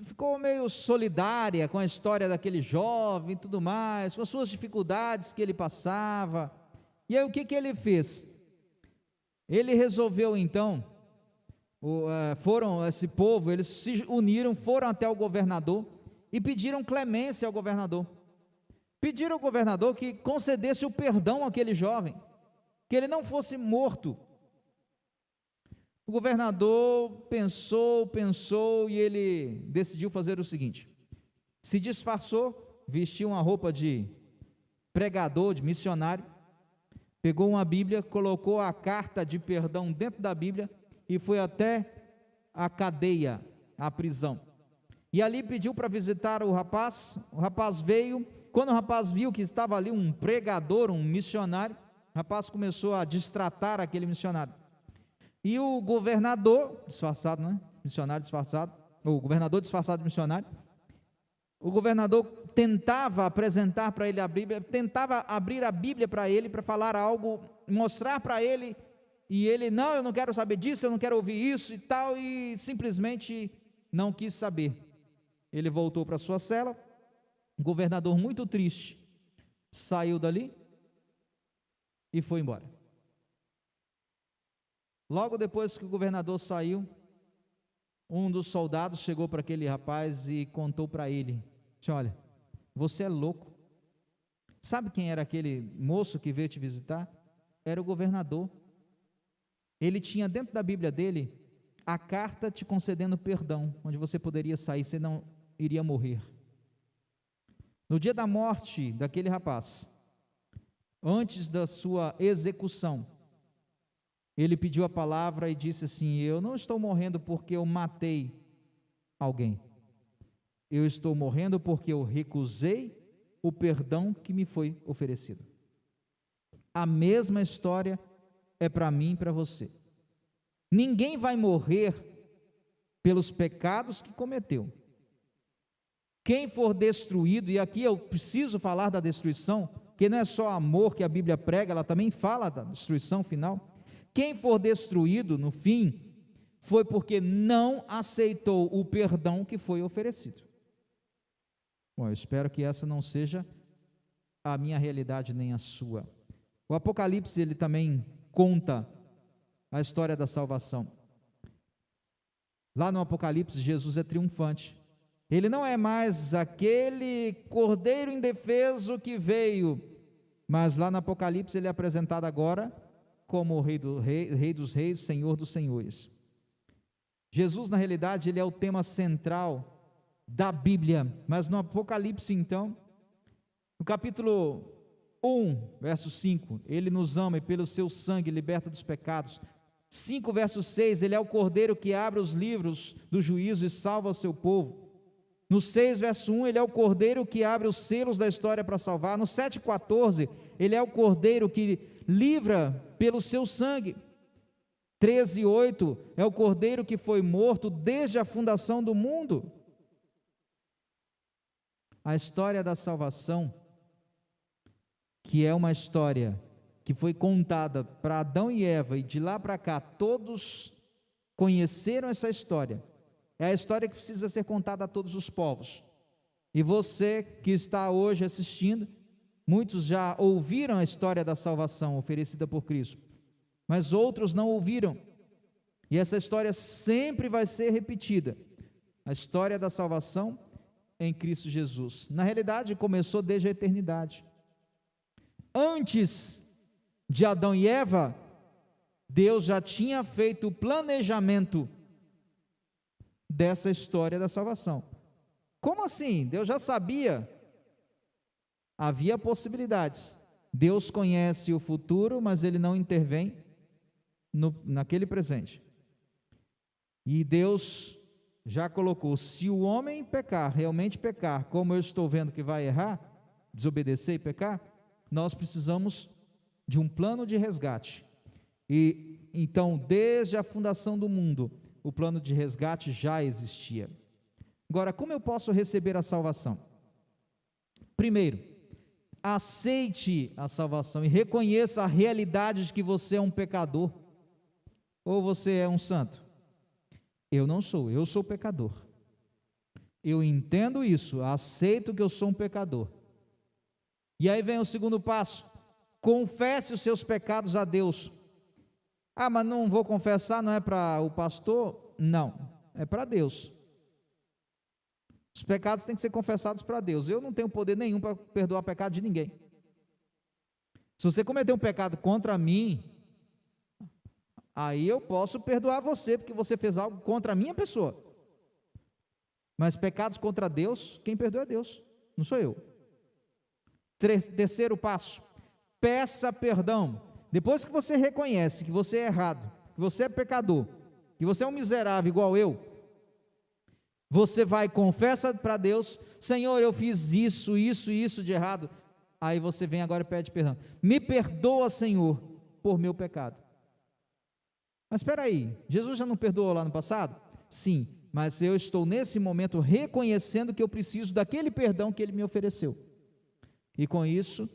ficou meio solidária com a história daquele jovem e tudo mais, com as suas dificuldades que ele passava. E aí o que ele fez? Ele resolveu então, esse povo, eles se uniram, foram até o governador e pediram clemência ao governador. Pediram ao governador que concedesse o perdão àquele jovem, que ele não fosse morto. O governador pensou e ele decidiu fazer o seguinte: se disfarçou, vestiu uma roupa de pregador, de missionário, pegou uma Bíblia, colocou a carta de perdão dentro da Bíblia e foi até a cadeia, a prisão. E ali pediu para visitar o rapaz veio. Quando o rapaz viu que estava ali um pregador, um missionário, o rapaz começou a destratar aquele missionário. E o governador, disfarçado, né? Missionário disfarçado, o governador disfarçado de missionário, o governador tentava apresentar para ele a Bíblia, tentava abrir a Bíblia para ele, para falar algo, mostrar para ele, e ele, não, eu não quero saber disso, eu não quero ouvir isso e tal, e simplesmente não quis saber. Ele voltou para sua cela, o governador muito triste, saiu dali e foi embora. Logo depois que o governador saiu, um dos soldados chegou para aquele rapaz e contou para ele, disse, olha, você é louco, sabe quem era aquele moço que veio te visitar? Era o governador. Ele tinha dentro da Bíblia dele a carta te concedendo perdão, onde você poderia sair, você não iria morrer. No dia da morte daquele rapaz, antes da sua execução, ele pediu a palavra e disse assim, eu não estou morrendo porque eu matei alguém, eu estou morrendo porque eu recusei o perdão que me foi oferecido. A mesma história é para mim e para você. Ninguém vai morrer pelos pecados que cometeu. Quem for destruído, e aqui eu preciso falar da destruição, que não é só amor que a Bíblia prega, ela também fala da destruição final. Quem for destruído no fim, foi porque não aceitou o perdão que foi oferecido. Bom, eu espero que essa não seja a minha realidade nem a sua. O Apocalipse, ele também conta a história da salvação. Lá no Apocalipse, Jesus é triunfante. Ele não é mais aquele cordeiro indefeso que veio, mas lá no Apocalipse ele é apresentado agora como o rei dos reis, Senhor dos senhores. Jesus, na realidade, ele é o tema central da Bíblia, mas no Apocalipse, então, no capítulo 1, verso 5, ele nos ama e pelo seu sangue liberta dos pecados. 5, verso 6, ele é o cordeiro que abre os livros do juízo e salva o seu povo. No 6, verso 1, ele é o cordeiro que abre os selos da história para salvar. No 7,14, ele é o cordeiro que livra pelo seu sangue. 13,8, é o cordeiro que foi morto desde a fundação do mundo. A história da salvação, que é uma história que foi contada para Adão e Eva, e de lá para cá todos conheceram essa história, é a história que precisa ser contada a todos os povos. E você que está hoje assistindo, muitos já ouviram a história da salvação oferecida por Cristo, mas outros não ouviram, e essa história sempre vai ser repetida, a história da salvação em Cristo Jesus. Na realidade, começou desde a eternidade. Antes de Adão e Eva, Deus já tinha feito o planejamento dessa história da salvação. Como assim? Deus já sabia. Havia possibilidades. Deus conhece o futuro, mas Ele não intervém naquele presente. E Deus já colocou, se o homem pecar, realmente pecar, como eu estou vendo que vai errar, desobedecer e pecar, nós precisamos de um plano de resgate. E então, desde a fundação do mundo, o plano de resgate já existia. Agora, como eu posso receber a salvação? Primeiro, aceite a salvação e reconheça a realidade de que você é um pecador ou você é um santo. Eu não sou, eu sou pecador. Eu entendo isso, aceito que eu sou um pecador. E aí vem o segundo passo: confesse os seus pecados a Deus. Ah, mas não vou confessar, não é para o pastor? Não, é para Deus. Os pecados têm que ser confessados para Deus. Eu não tenho poder nenhum para perdoar pecado de ninguém. Se você cometer um pecado contra mim, aí eu posso perdoar você, porque você fez algo contra a minha pessoa. Mas pecados contra Deus, quem perdoa é Deus, não sou eu. Terceiro passo: peça perdão. Depois que você reconhece que você é errado, que você é pecador, que você é um miserável igual eu, você vai e confessa para Deus: Senhor, eu fiz isso, isso e isso de errado. Aí você vem agora e pede perdão. Me perdoa, Senhor, por meu pecado. Mas espera aí, Jesus já não perdoou lá no passado? Sim, mas eu estou nesse momento reconhecendo que eu preciso daquele perdão que Ele me ofereceu. E com isso,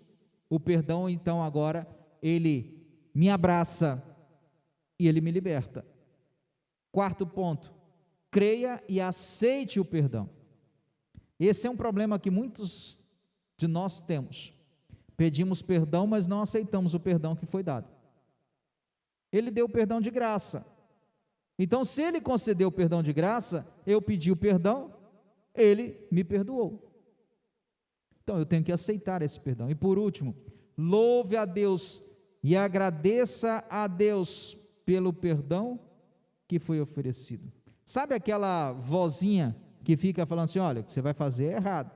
o perdão então agora, Ele me abraça e Ele me liberta. Quarto ponto: creia e aceite o perdão. Esse é um problema que muitos de nós temos. Pedimos perdão, mas não aceitamos o perdão que foi dado. Ele deu o perdão de graça. Então, se Ele concedeu o perdão de graça, eu pedi o perdão, Ele me perdoou. Então, eu tenho que aceitar esse perdão. E por último, louve a Deus e agradeça a Deus pelo perdão que foi oferecido. Sabe aquela vozinha que fica falando assim: olha, o que você vai fazer é errado.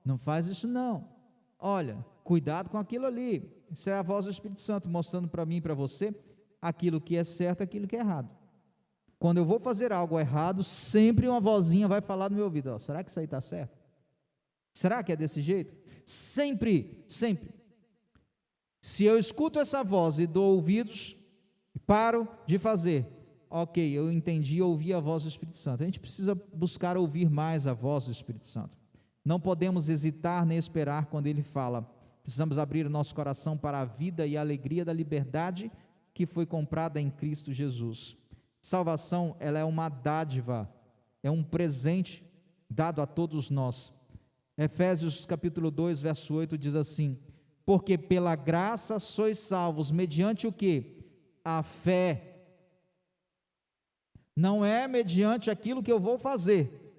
Não faz isso não. Olha, cuidado com aquilo ali. Isso é a voz do Espírito Santo mostrando para mim e para você aquilo que é certo e aquilo que é errado. Quando eu vou fazer algo errado, sempre uma vozinha vai falar no meu ouvido: será que isso aí está certo? Será que é desse jeito? Sempre, sempre. Se eu escuto essa voz e dou ouvidos, paro de fazer, ok, eu entendi, ouvi a voz do Espírito Santo. A gente precisa buscar ouvir mais a voz do Espírito Santo. Não podemos hesitar nem esperar quando Ele fala. Precisamos abrir o nosso coração para a vida e a alegria da liberdade que foi comprada em Cristo Jesus. Salvação, ela é uma dádiva, é um presente dado a todos nós. Efésios capítulo 2, verso 8 diz assim: porque pela graça sois salvos, mediante o quê? A fé. Não é mediante aquilo que eu vou fazer,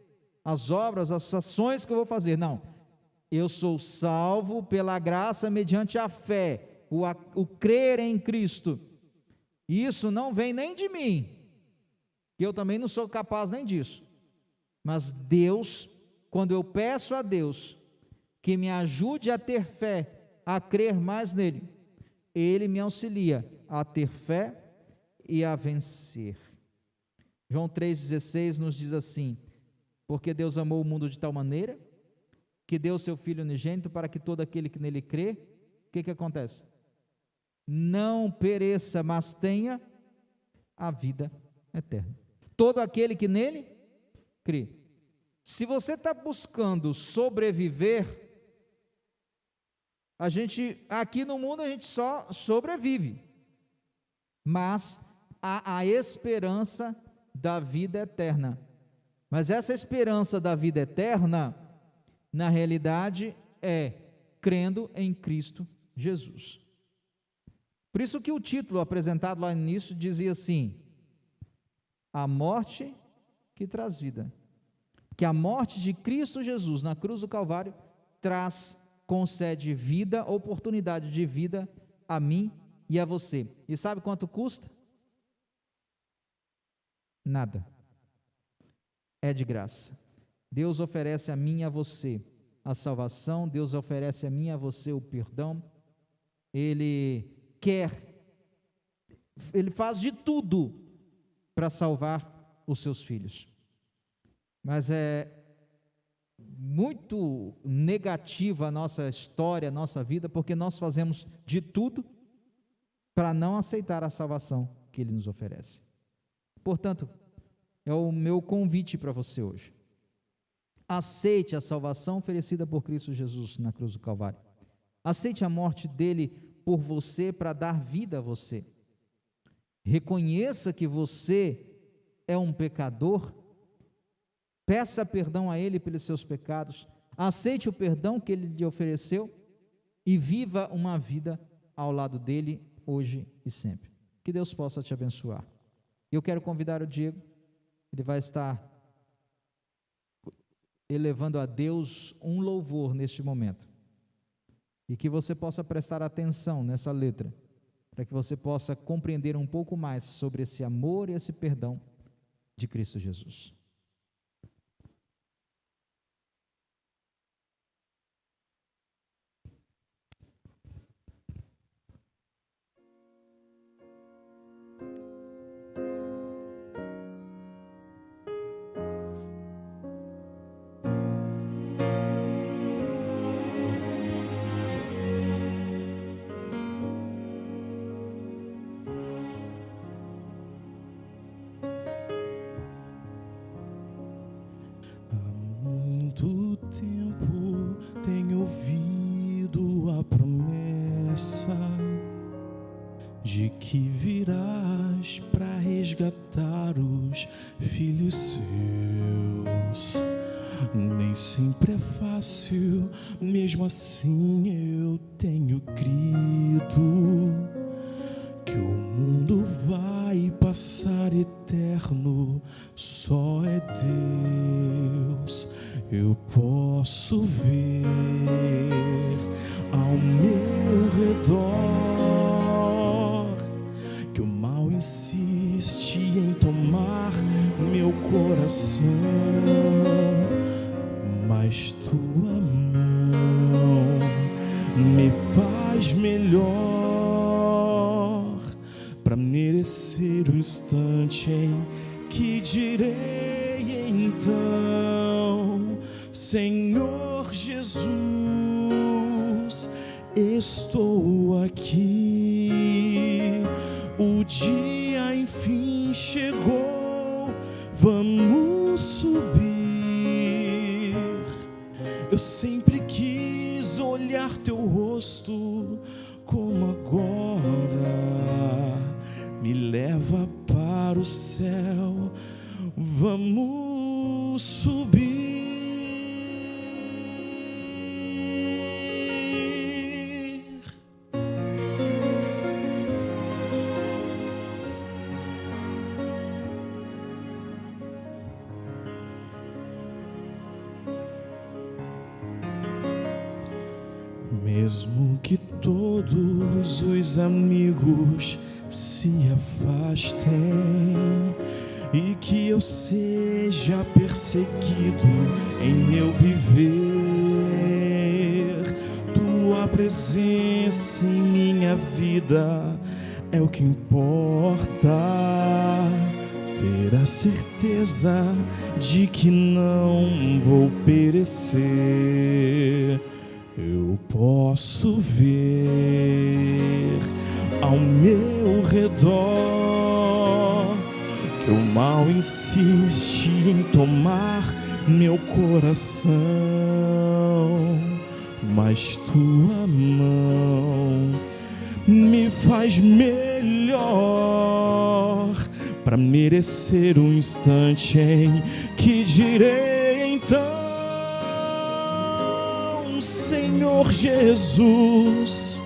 as obras, as ações que eu vou fazer, não. Eu sou salvo pela graça mediante a fé, o crer em Cristo. E isso não vem nem de mim, que eu também não sou capaz nem disso. Mas Deus, quando eu peço a Deus que me ajude a ter fé, a crer mais nele, Ele me auxilia a ter fé e a vencer. João 3,16 nos diz assim: porque Deus amou o mundo de tal maneira, que deu o seu Filho unigênito, para que todo aquele que nele crê, o que acontece? Não pereça, mas tenha a vida eterna. Todo aquele que nele crê. Se você está buscando sobreviver, aqui no mundo a gente só sobrevive, mas há a esperança da vida eterna. Mas essa esperança da vida eterna, na realidade, é crendo em Cristo Jesus. Por isso que o título apresentado lá no início dizia assim: a morte que traz vida. Que a morte de Cristo Jesus na cruz do Calvário concede vida, oportunidade de vida a mim e a você. E sabe quanto custa? Nada. É de graça. Deus oferece a mim e a você a salvação, Deus oferece a mim e a você o perdão. Ele faz de tudo para salvar os seus filhos. Mas muito negativa a nossa história, a nossa vida, porque nós fazemos de tudo para não aceitar a salvação que Ele nos oferece. Portanto, é o meu convite para você hoje. Aceite a salvação oferecida por Cristo Jesus na cruz do Calvário. Aceite a morte dele por você para dar vida a você. Reconheça que você é um pecador. Peça perdão a Ele pelos seus pecados. Aceite o perdão que Ele lhe ofereceu e viva uma vida ao lado dele hoje e sempre. Que Deus possa te abençoar. Eu quero convidar o Diego. Ele vai estar elevando a Deus um louvor neste momento. E que você possa prestar atenção nessa letra, para que você possa compreender um pouco mais sobre esse amor e esse perdão de Cristo Jesus. Tempo tenho ouvido a promessa de que virás para resgatar os filhos seus. Nem sempre é fácil, mesmo assim eu tenho crido que o mundo vai passar eterno, só é Deus. Eu posso ver ao meu redor que o mal insiste em tomar meu coração, mas tua mão me faz melhor para merecer o instante em que direi então: Senhor Jesus, estou aqui. O dia enfim chegou, vamos subir. Eu sempre quis olhar teu rosto como agora. Me leva para o céu, vamos subir. Mesmo que todos os amigos se afastem e que eu seja perseguido em meu viver, tua presença em minha vida é o que importa. Ter a certeza de que não vou perecer. Eu posso ver ao meu redor que o mal insiste em tomar meu coração, mas tua mão me faz melhor para merecer um instante em que direi então: Senhor Jesus,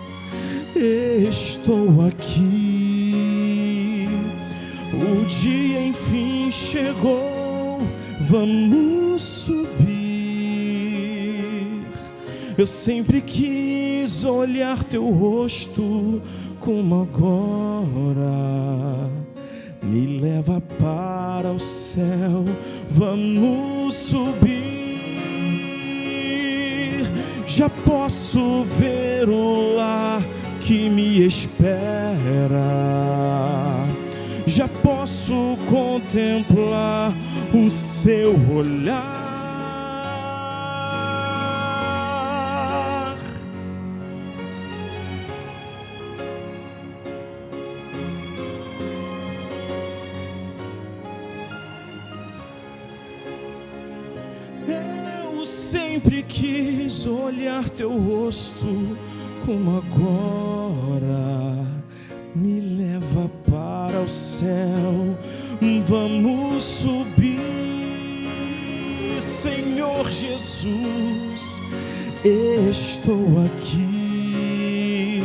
estou aqui. O dia enfim chegou, vamos subir. Eu sempre quis olhar teu rosto como agora. Me leva para o céu, vamos subir. Já posso ver o lar que me espera. Já posso contemplar o seu olhar. sempre quis olhar teu rosto como agora. Me leva para o céu, vamos subir. Senhor Jesus, estou aqui.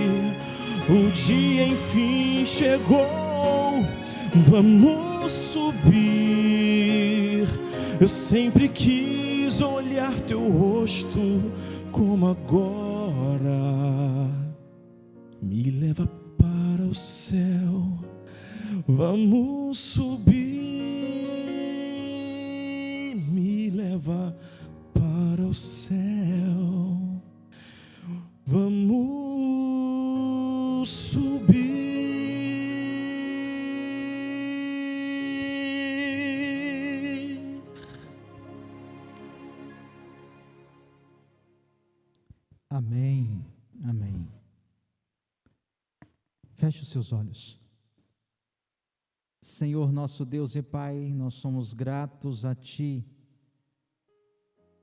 O dia enfim chegou, vamos subir. Eu sempre quis olhar teu rosto como agora. Me leva para o céu, vamos subir. Me leva para o céu, vamos subir. Amém, amém. Feche os seus olhos. Senhor nosso Deus e Pai, nós somos gratos a Ti,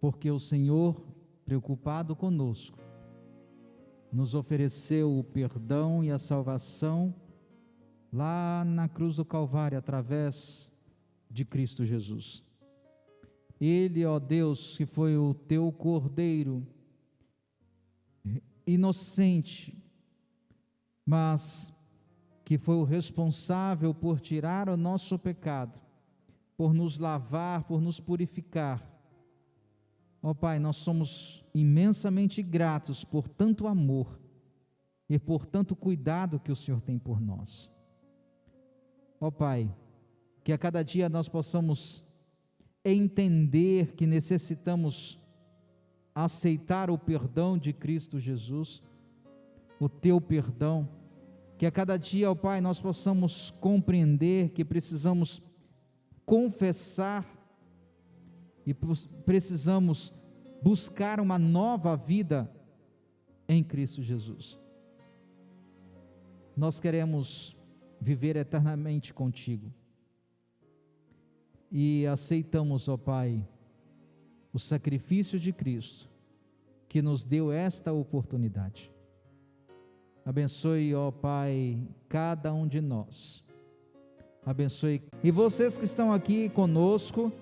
porque o Senhor, preocupado conosco, nos ofereceu o perdão e a salvação lá na cruz do Calvário, através de Cristo Jesus. Ele, ó Deus, que foi o Teu Cordeiro, inocente, mas que foi o responsável por tirar o nosso pecado, por nos lavar, por nos purificar. Ó Pai, nós somos imensamente gratos por tanto amor e por tanto cuidado que o Senhor tem por nós. Ó Pai, que a cada dia nós possamos entender que necessitamos aceitar o perdão de Cristo Jesus, o Teu perdão, que a cada dia, ó Pai, nós possamos compreender que precisamos confessar e precisamos buscar uma nova vida em Cristo Jesus. Nós queremos viver eternamente contigo e aceitamos, ó Pai, o sacrifício de Cristo, que nos deu esta oportunidade. Abençoe, ó Pai, cada um de nós. Abençoe. E vocês que estão aqui conosco,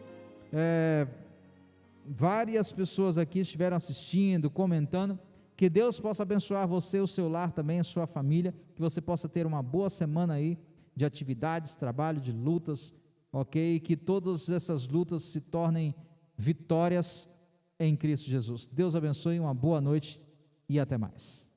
várias pessoas aqui estiveram assistindo, comentando. Que Deus possa abençoar você, o seu lar também, a sua família. Que você possa ter uma boa semana aí de atividades, trabalho, de lutas, ok? Que todas essas lutas se tornem vitórias em Cristo Jesus. Deus abençoe, uma boa noite e até mais.